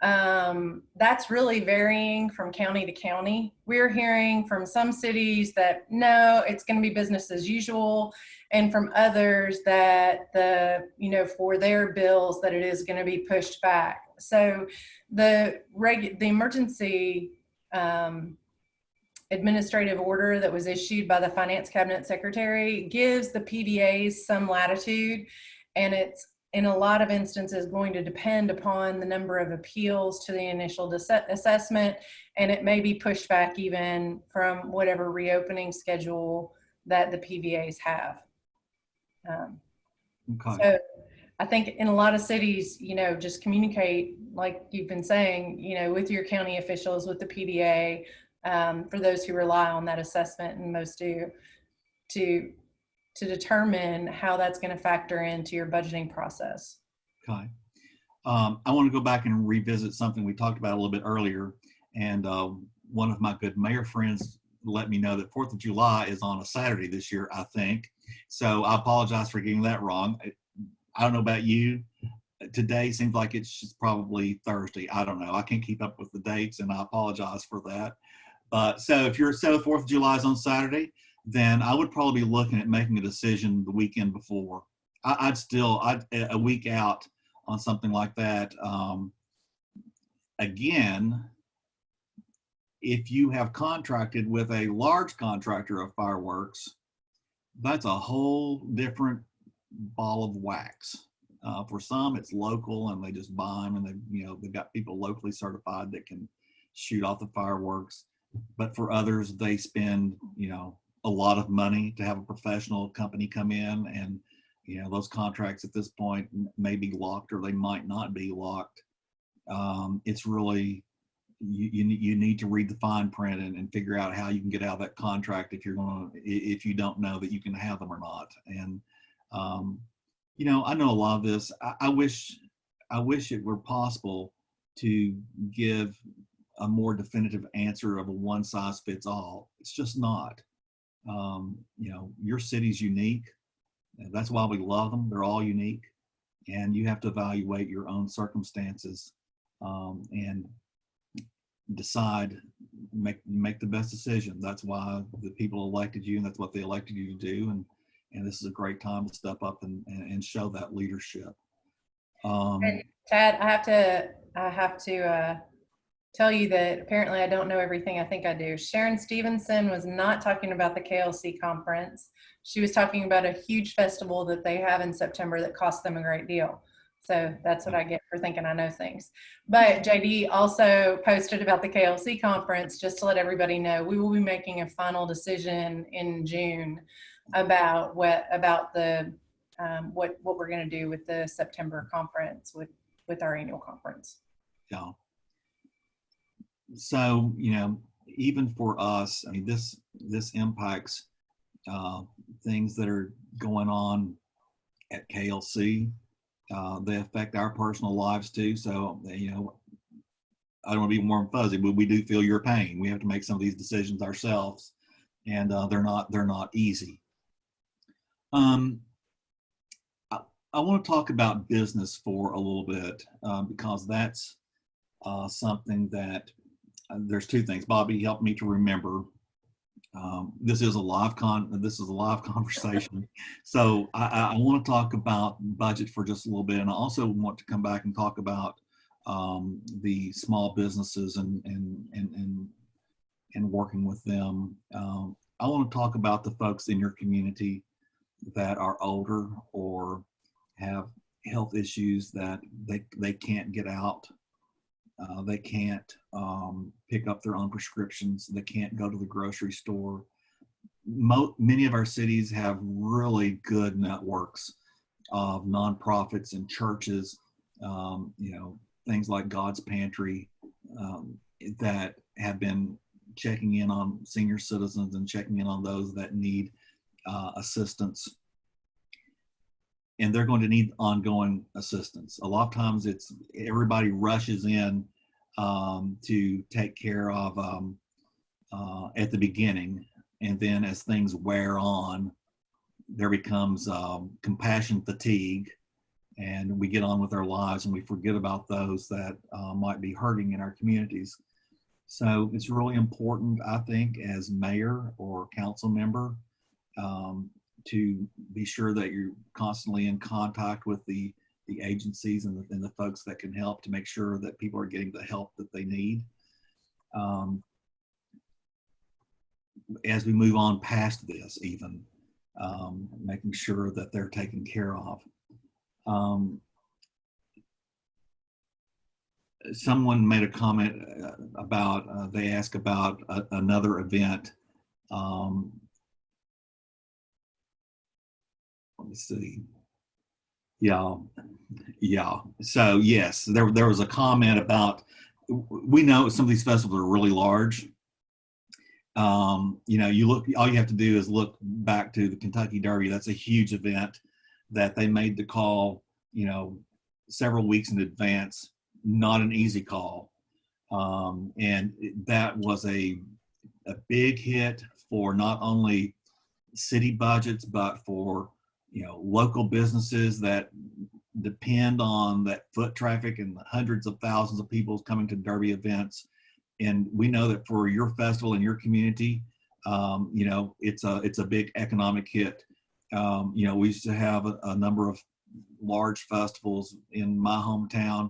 that's really varying from county to county. We're hearing from some cities that no, it's going to be business as usual, and from others that for their bills that it is going to be pushed back. So the emergency administrative order that was issued by the Finance Cabinet Secretary gives the PVAs some latitude, and it's in a lot of instances going to depend upon the number of appeals to the initial assessment, and it may be pushed back even from whatever reopening schedule that the PVAs have. Okay. So I think in a lot of cities, just communicate, like you've been saying, with your county officials, with the PVA, for those who rely on that assessment, and most do, to determine how that's going to factor into your budgeting process. Okay. I want to go back and revisit something we talked about a little bit earlier. And one of my good mayor friends let me know that 4th of July is on a Saturday this year, I think. So I apologize for getting that wrong. I don't know about you. Today seems like it's just probably Thursday. I don't know. I can't keep up with the dates, and I apologize for that. So if 4th of July is on Saturday, then I would probably be looking at making a decision the weekend before. I'd a week out on something like that. Again, if you have contracted with a large contractor of fireworks, that's a whole different ball of wax. For some, it's local, and they just buy them, and they've got people locally certified that can shoot off the fireworks. But for others, they spend a lot of money to have a professional company come in, and those contracts at this point may be locked, or they might not be locked. It's really you need to read the fine print and figure out how you can get out of that contract if if you don't know that you can have them or not. And I know a lot of this. I wish it were possible to give a more definitive answer of a one size fits all. It's just not. Your city's unique. That's why we love them. They're all unique, and you have to evaluate your own circumstances and decide, make the best decision. That's why the people elected you, and that's what they elected you to do. And this is a great time to step up and show that leadership. And Chad, I have to tell you that apparently I don't know everything I think I do. Sharon Stevenson was not talking about the KLC conference. She was talking about a huge festival that they have in September that costs them a great deal. So that's what I get for thinking I know things. But JD also posted about the KLC conference, just to let everybody know, we will be making a final decision in June about what we're going to do with the September conference with our annual conference. Yeah. So, even for us, I mean, this impacts things that are going on at KLC. They affect our personal lives too. So, I don't want to be warm and fuzzy, but we do feel your pain. We have to make some of these decisions ourselves, and they're not easy. I want to talk about business for a little bit because that's something that there's two things. Bobby helped me to remember. This is a live conversation. So I want to talk about budget for just a little bit, and I also want to come back and talk about the small businesses and working with them. I want to talk about the folks in your community that are older or have health issues that they can't get out. They can't pick up their own prescriptions. They can't go to the grocery store. Many of our cities have really good networks of nonprofits and churches, things like God's Pantry that have been checking in on senior citizens and checking in on those that need assistance. And they're going to need ongoing assistance. A lot of times it's everybody rushes in to take care of at the beginning. And then as things wear on, there becomes compassion fatigue, and we get on with our lives and we forget about those that might be hurting in our communities. So it's really important, I think, as mayor or council member, to be sure that you're constantly in contact with the agencies and the folks that can help to make sure that people are getting the help that they need. As we move on past this, even making sure that they're taken care of. Someone made a comment about, they asked about another event. Let me see. Yeah. So yes, there was a comment about, we know some of these festivals are really large. All you have to do is look back to the Kentucky Derby. That's a huge event that they made the call, several weeks in advance. Not an easy call. And that was a big hit for not only city budgets, but for local businesses that depend on that foot traffic and hundreds of thousands of people coming to Derby events. And we know that for your festival and your community, it's a big economic hit. We used to have a number of large festivals in my hometown.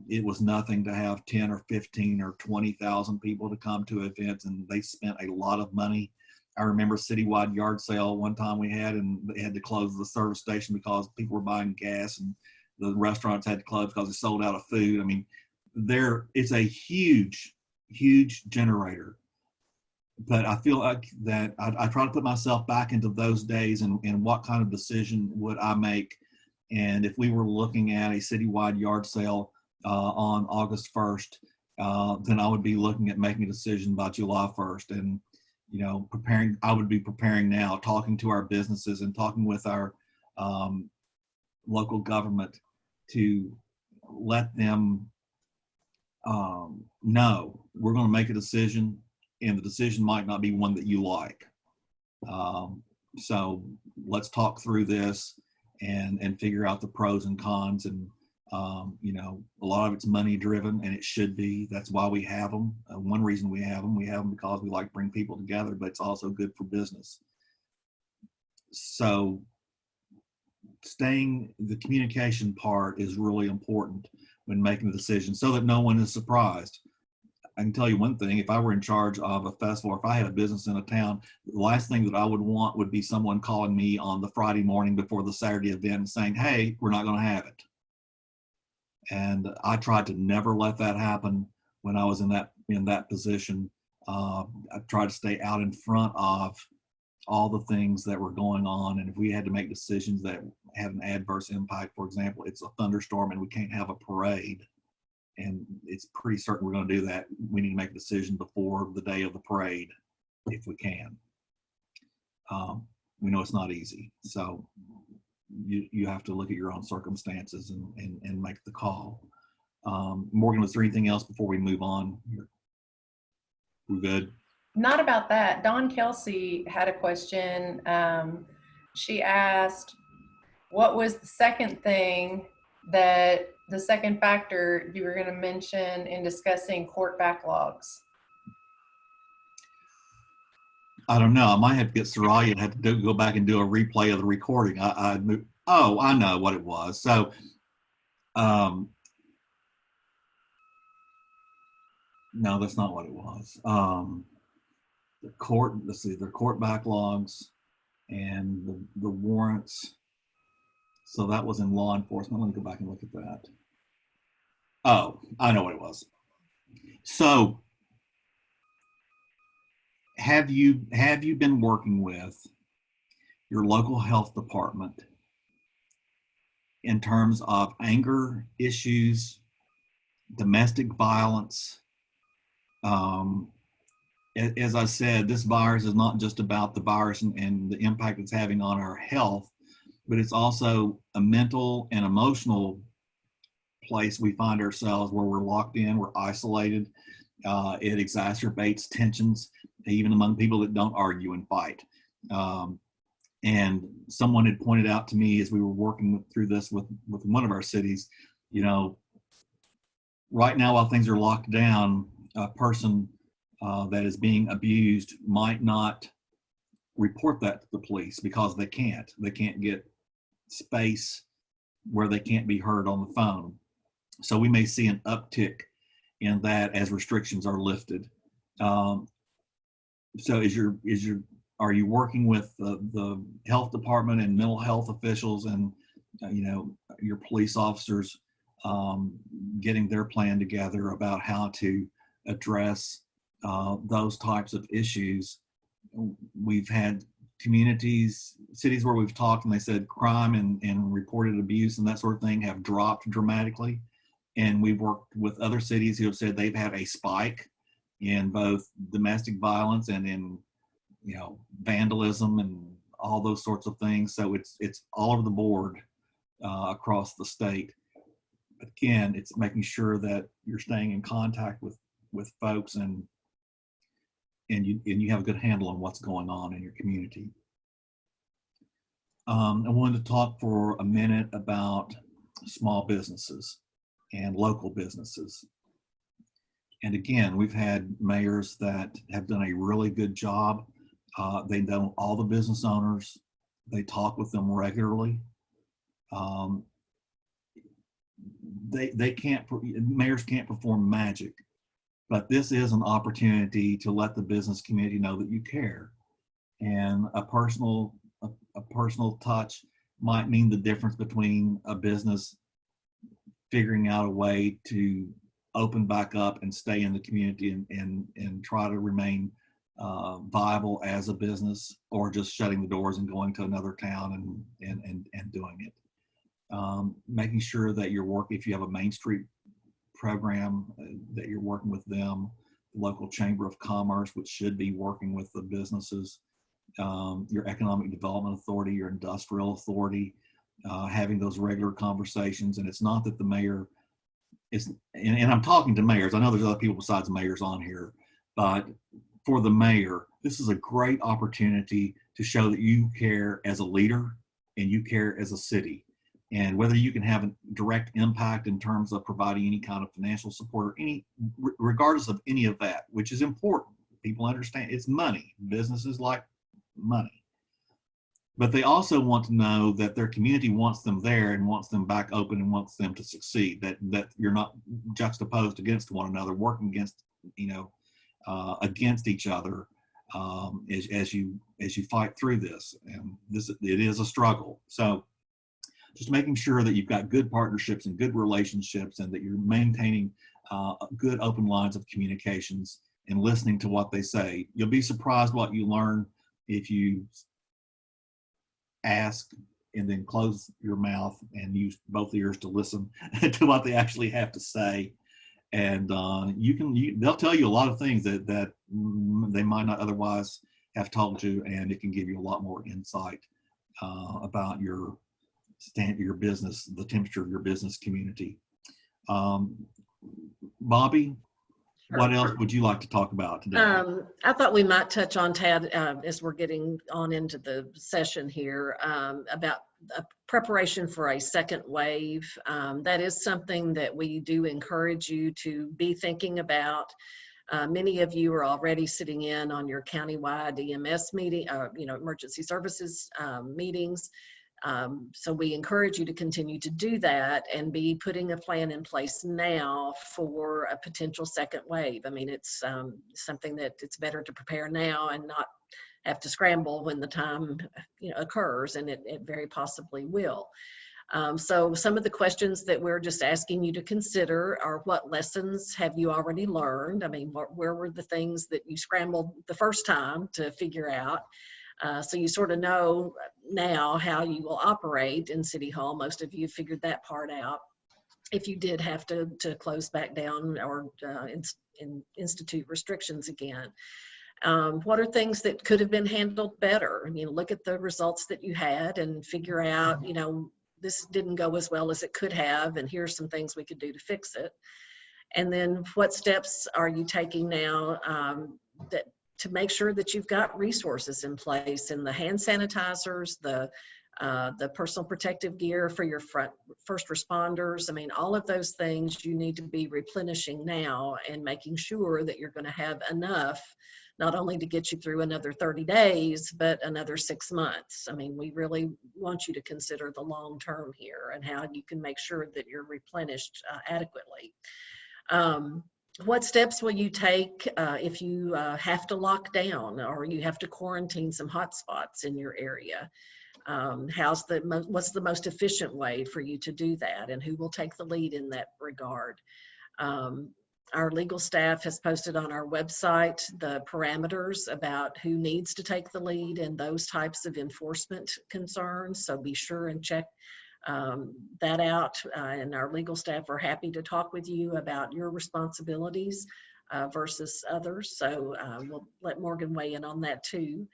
It was nothing to have 10 or 15 or 20,000 people to come to events, and they spent a lot of money. I remember a citywide yard sale one time we had, and they had to close the service station because people were buying gas, and the restaurants had to close because they sold out of food. I mean, it's a huge generator. But I feel like that I try to put myself back into those days and what kind of decision would I make. And if we were looking at a citywide yard sale on August 1st, then I would be looking at making a decision by July 1st. And, I would be preparing now, talking to our businesses and talking with our local government to let them know we're going to make a decision, and the decision might not be one that you like. So let's talk through this and figure out the pros and cons. And a lot of it's money driven, and it should be. That's why we have them. One reason we have them because we like to bring people together, but it's also good for business. So the communication part is really important when making the decision, so that no one is surprised. I can tell you one thing: if I were in charge of a festival, or if I had a business in a town, the last thing that I would want would be someone calling me on the Friday morning before the Saturday event and saying, "Hey, we're not going to have it." And I tried to never let that happen when I was in that position. I tried to stay out in front of all the things that were going on. And if we had to make decisions that had an adverse impact, for example, it's a thunderstorm and we can't have a parade, and it's pretty certain we're going to do that, we need to make a decision before the day of the parade if we can. We know it's not easy. So you have to look at your own circumstances and make the call. Morgan, was there anything else before we move on? We're good? Not about that. Dawn Kelsey had a question. She asked, what was the second factor you were going to mention in discussing court backlogs? I don't know. I might have to get Soraya and have to go back and do a replay of the recording. I know what it was. So, no, that's not what it was. The court backlogs and the warrants. So that was in law enforcement. Let me go back and look at that. Oh, I know what it was. So have you been working with your local health department in terms of anger issues, domestic violence? As I said, this virus is not just about the virus and the impact it's having on our health, but it's also a mental and emotional place we find ourselves, where we're locked in, we're isolated. It exacerbates tensions, even among people that don't argue and fight. And someone had pointed out to me as we were working through this with one of our cities, right now while things are locked down, a person that is being abused might not report that to the police because they can't get space where they can't be heard on the phone. So we may see an uptick in that as restrictions are lifted. So are you working with the health department and mental health officials and your police officers, getting their plan together about how to address those types of issues? We've had cities where we've talked, and they said crime and reported abuse and that sort of thing have dropped dramatically. And we've worked with other cities who have said they've had a spike in both domestic violence and in vandalism and all those sorts of things. So it's all over the board across the state. But again, it's making sure that you're staying in contact with folks and you have a good handle on what's going on in your community. I wanted to talk for a minute about small businesses and local businesses. And again, we've had mayors that have done a really good job. They know all the business owners. They talk with them regularly. Mayors can't perform magic, but this is an opportunity to let the business community know that you care. And a personal touch might mean the difference between a business figuring out a way to open back up and stay in the community and try to remain viable as a business, or just shutting the doors and going to another town and doing it. Making sure that your work, if you have a Main Street program that you're working with them, the local chamber of commerce, which should be working with the businesses, your economic development authority, your industrial authority, having those regular conversations. And it's not that the mayor is, and I'm talking to mayors, I know there's other people besides mayors on here, but for the mayor, this is a great opportunity to show that you care as a leader and you care as a city. And whether you can have a direct impact in terms of providing any kind of financial support or any, regardless of any of that, which is important. People understand it's money. Businesses like money. But they also want to know that their community wants them there and wants them back open and wants them to succeed, that you're not juxtaposed against one another, working against, against each other as you fight through this. And it is a struggle. So just making sure that you've got good partnerships and good relationships and that you're maintaining good open lines of communications and listening to what they say. You'll be surprised what you learn if you ask and then close your mouth and use both ears to listen to what they actually have to say. And they'll tell you a lot of things that they might not otherwise have told you, and it can give you a lot more insight about your business, the temperature of your business community. Bobby, what else would you like to talk about today? I thought we might touch on, Tad, as we're getting on into the session here, about preparation for a second wave. That is something that we do encourage you to be thinking about. Many of you are already sitting in on your countywide EMS meeting, emergency services meetings. So we encourage you to continue to do that and be putting a plan in place now for a potential second wave. I mean, it's something that it's better to prepare now and not have to scramble when the time occurs, and it very possibly will. So some of the questions that we're just asking you to consider are, what lessons have you already learned? I mean, where were the things that you scrambled the first time to figure out? So you sort of know now how you will operate in City Hall. Most of you figured that part out. If you did have to close back down or institute restrictions again. What are things that could have been handled better? Look at the results that you had and figure out, this didn't go as well as it could have, and here's some things we could do to fix it. And then what steps are you taking now to make sure that you've got resources in place, and the hand sanitizers, the personal protective gear for your first responders. I mean, all of those things you need to be replenishing now and making sure that you're going to have enough, not only to get you through another 30 days, but another 6 months. I mean, we really want you to consider the long term here and how you can make sure that you're replenished adequately. What steps will you take if you have to lock down or you have to quarantine some hotspots in your area? What's the most efficient way for you to do that, and who will take the lead in that regard? Our legal staff has posted on our website the parameters about who needs to take the lead in those types of enforcement concerns, so be sure and check that out, and our legal staff are happy to talk with you about your responsibilities versus others. So we'll let Morgan weigh in on that too.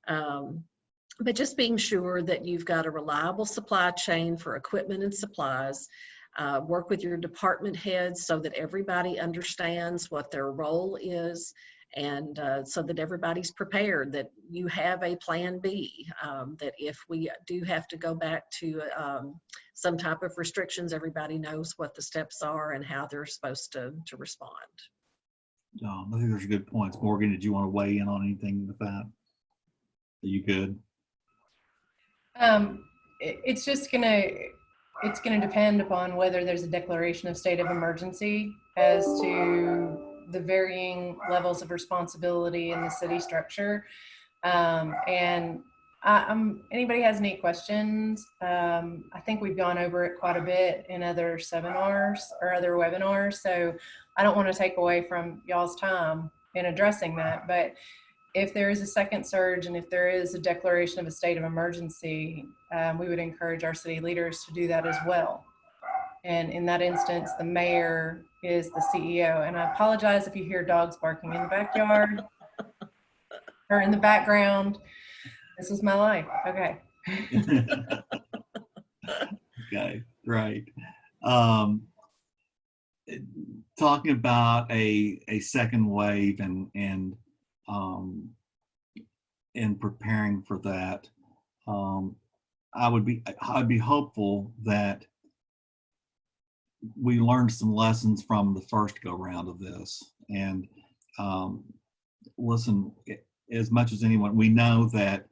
But just being sure that you've got a reliable supply chain for equipment and supplies. Work with your department heads so that everybody understands what their role is, and so that everybody's prepared, that you have a plan B, that if we do have to go back to some type of restrictions, everybody knows what the steps are and how they're supposed to respond. I think those are good points. Morgan, did you want to weigh in on anything with that? Are you good? It's just it's going to depend upon whether there's a declaration of state of emergency as to the varying levels of responsibility in the city structure. And anybody has any questions? I think we've gone over it quite a bit in other seminars or other webinars, so I don't want to take away from y'all's time in addressing that. But if there is a second surge and if there is a declaration of a state of emergency, we would encourage our city leaders to do that as well. And in that instance, the mayor is the CEO. And I apologize if you hear dogs barking in the backyard or in the background. This is my life. Okay. Okay, great. Um, Talking about a second wave um, and preparing for that, um, I'd be hopeful that we learned some lessons from the first go round of this. And um, listen, as much as anyone, we know that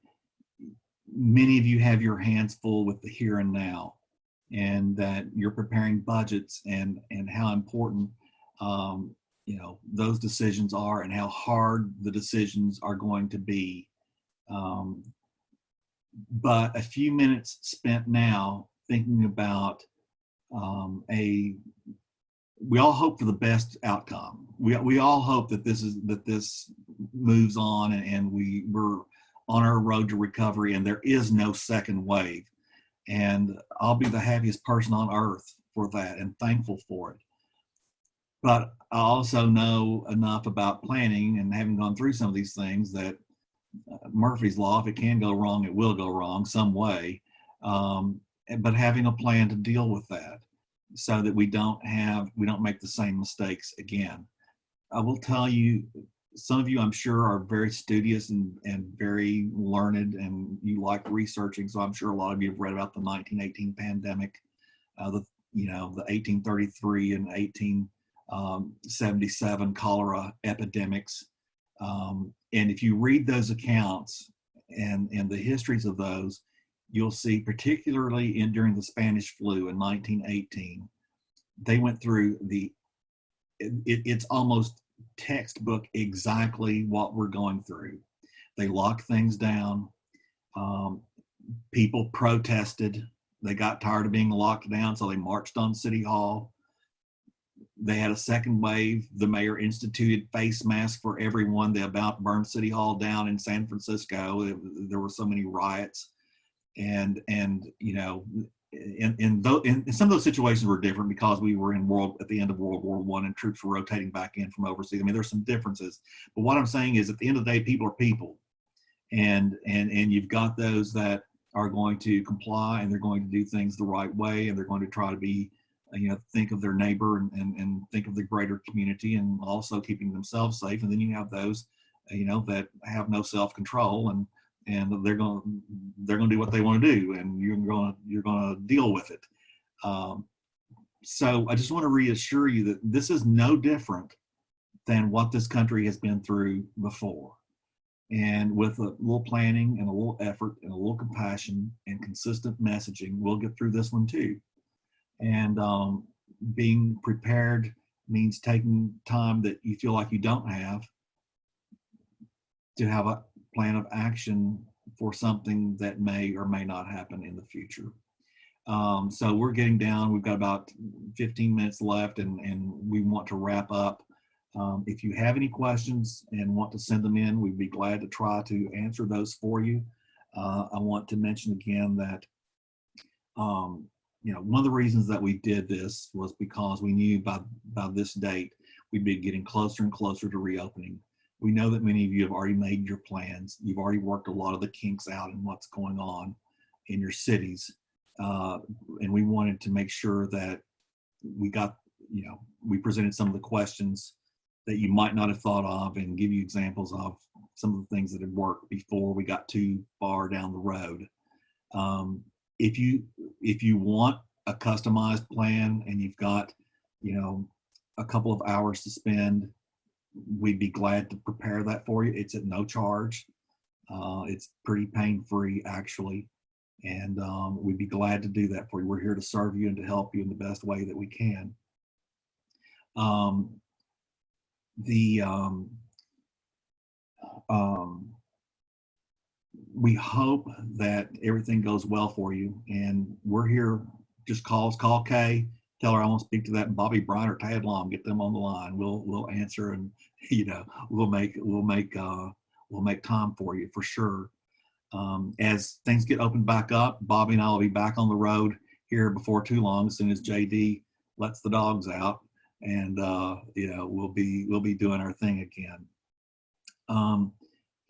many of you have your hands full with the here and now, and that you're preparing budgets and how important those decisions are and how hard the decisions are going to be. Um, but a few minutes spent now thinking about we all hope for the best outcome. We all hope that this moves on and we're on our road to recovery and there is no second wave. And I'll be the happiest person on earth for that and thankful for it. But I also know enough about planning and having gone through some of these things that Murphy's Law, if it can go wrong, it will go wrong some way. But having a plan to deal with that so that we don't make the same mistakes again. I will tell you, some of you I'm sure are very studious and very learned and you like researching. So I'm sure a lot of you have read about the 1918 pandemic, the 1833 and 1877 cholera epidemics. And if you read those accounts and the histories of those, you'll see, particularly during the Spanish flu in 1918, they went through it's almost textbook exactly what we're going through. They locked things down. People protested. They got tired of being locked down, so they marched on City Hall. They had a second wave. The mayor instituted face masks for everyone. They about burned City Hall down in San Francisco. There were so many riots. And some of those situations were different because we were at the end of World War I and troops were rotating back in from overseas. I mean, there's some differences, but what I'm saying is at the end of the day, people are people, and you've got those that are going to comply and they're going to do things the right way and they're going to try to be, think of their neighbor and think of the greater community and also keeping themselves safe. And then you have those, that have no self-control and they're going to do what they want to do, and you're going to deal with it. So I just want to reassure you that this is no different than what this country has been through before. And with a little planning and a little effort and a little compassion and consistent messaging, we'll get through this one too. And being prepared means taking time that you feel like you don't have to have a plan of action for something that may or may not happen in the future. So we're getting down. We've got about 15 minutes left and we want to wrap up. If you have any questions and want to send them in, we'd be glad to try to answer those for you. I want to mention again that one of the reasons that we did this was because we knew by this date we'd be getting closer and closer to reopening. We know that many of you have already made your plans. You've already worked a lot of the kinks out in what's going on in your cities. And we wanted to make sure that we presented some of the questions that you might not have thought of and give you examples of some of the things that had worked before we got too far down the road. If you want a customized plan and you've got, a couple of hours to spend, we'd be glad to prepare that for you. It's at no charge. It's pretty pain-free, actually. And we'd be glad to do that for you. We're here to serve you and to help you in the best way that we can. We hope that everything goes well for you. And we're here. Just call Kay. Tell her I want to speak to that Bobby Bryant or Tad Long. Get them on the line. We'll answer and we'll make time for you for sure. As things get opened back up, Bobby and I will be back on the road here before too long. As soon as JD lets the dogs out, and you know, we'll be doing our thing again.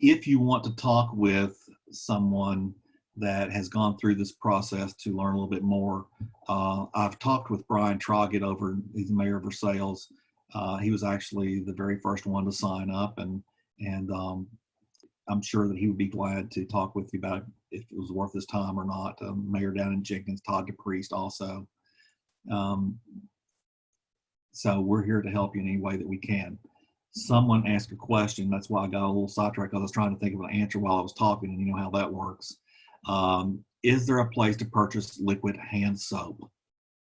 If you want to talk with someone that has gone through this process to learn a little bit more, I've talked with Brian Troggett over, he's the mayor of Versailles. He was actually the very first one to sign up, and I'm sure that he would be glad to talk with you about if it was worth his time or not. Mayor down in Jenkins, Todd DePriest also. So we're here to help you in any way that we can. Someone asked a question. That's why I got a little sidetracked, because I was trying to think of an answer while I was talking, and you know how that works. Is there a place to purchase liquid hand soap?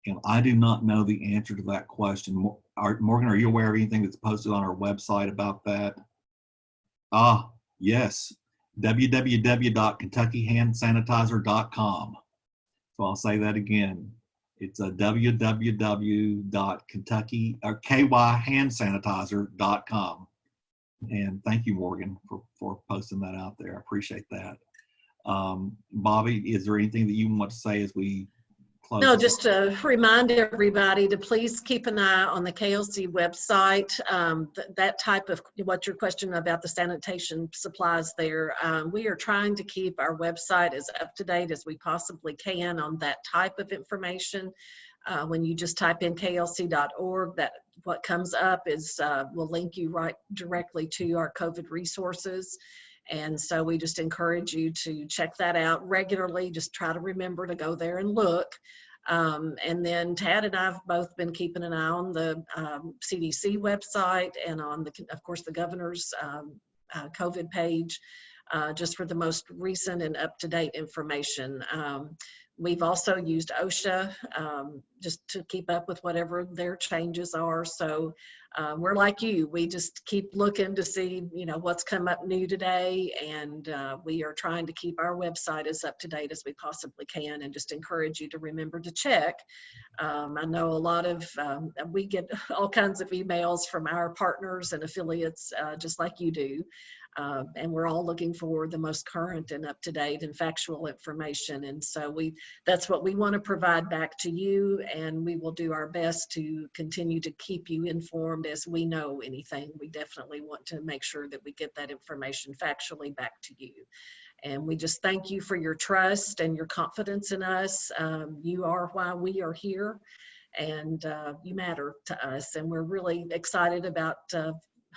And I do not know the answer to that question. Morgan, are you aware of anything that's posted on our website about that? Ah, yes, www.kentuckyhandsanitizer.com. So I'll say that again. It's a kyhandsanitizer.com. And thank you, Morgan, for posting that out there. I appreciate that. Bobby, is there anything that you want to say as we close? No, just to remind everybody to please keep an eye on the KLC website. That type of, what your question about the sanitation supplies there, we are trying to keep our website as up to date as we possibly can on that type of information. When you just type in klc.org, that what comes up is will link you right directly to our COVID resources. And so we just encourage you to check that out regularly. Just try to remember to go there and look. And then Tad and I have both been keeping an eye on the CDC website and on the, of course, the governor's COVID page, just for the most recent and up-to-date information. We've also used OSHA just to keep up with whatever their changes are. So we're like you, we just keep looking to see, you know, what's come up new today. And we are trying to keep our website as up to date as we possibly can, and just encourage you to remember to check. I know a lot of, we get all kinds of emails from our partners and affiliates, just like you do. And we're all looking for the most current and up-to-date and factual information. And so that's what we want to provide back to you, and we will do our best to continue to keep you informed as we know anything. We definitely want to make sure that we get that information factually back to you. And we just thank you for your trust and your confidence in us. You are why we are here, and you matter to us. And we're really excited about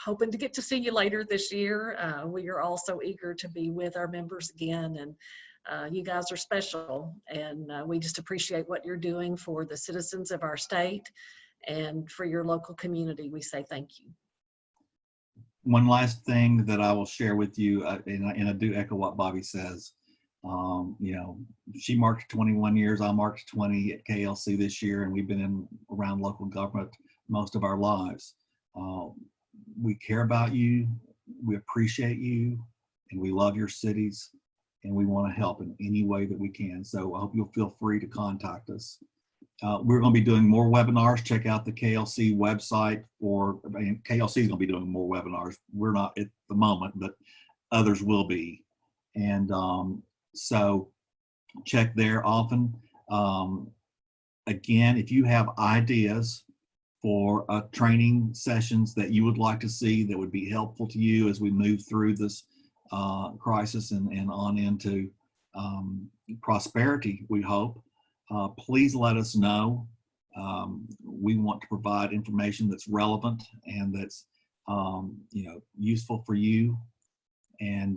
hoping to get to see you later this year. We are also eager to be with our members again, and you guys are special, and we just appreciate what you're doing for the citizens of our state and for your local community. We say thank you. One last thing that I will share with you, and I do echo what Bobby says. You know, she marked 21 years, I marked 20 at KLC this year, and we've been around local government most of our lives. We care about you, we appreciate you, and we love your cities, and we want to help in any way that we can. So I hope you'll feel free to contact us. We're going to be doing more webinars. Check out the KLC website, KLC is going to be doing more webinars. We're not at the moment, but others will be. And so check there often. Again, if you have ideas for training sessions that you would like to see that would be helpful to you as we move through this crisis and on into prosperity, we hope, please let us know. We want to provide information that's relevant and that's you know, useful for you, and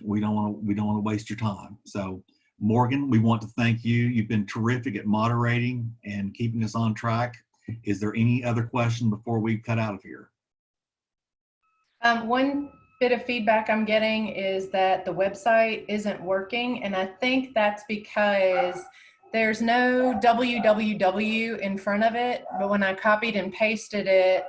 we don't want to waste your time. So Morgan, we want to thank you. You've been terrific at moderating and keeping us on track. Is there any other question before we cut out of here? One bit of feedback I'm getting is that the website isn't working, and I think that's because there's no www in front of it, but when I copied and pasted it,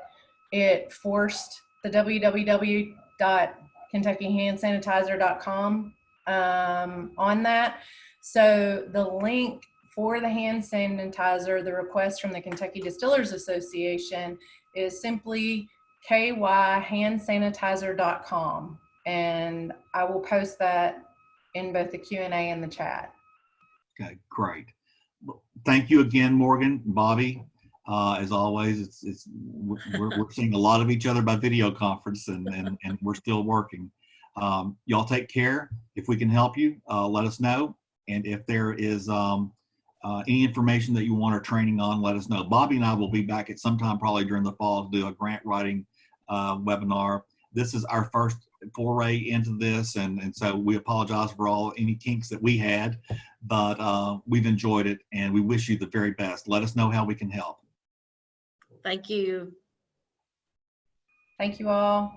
it forced the www.kentuckyhandsanitizer.com on that. So the link for the hand sanitizer, the request from the Kentucky Distillers Association, is simply kyhandsanitizer.com, and I will post that in both the Q&A and the chat. Okay, great. Thank you again, Morgan, Bobby. As always, we're seeing a lot of each other by video conference, and we're still working. Y'all take care. If we can help you, let us know. And if there is any information that you want or training on, let us know. Bobby and I will be back at some time probably during the fall to do a grant writing webinar. This is our first foray into this, and so we apologize for any kinks that we had, but we've enjoyed it, and we wish you the very best. Let us know how we can help. Thank you. Thank you all.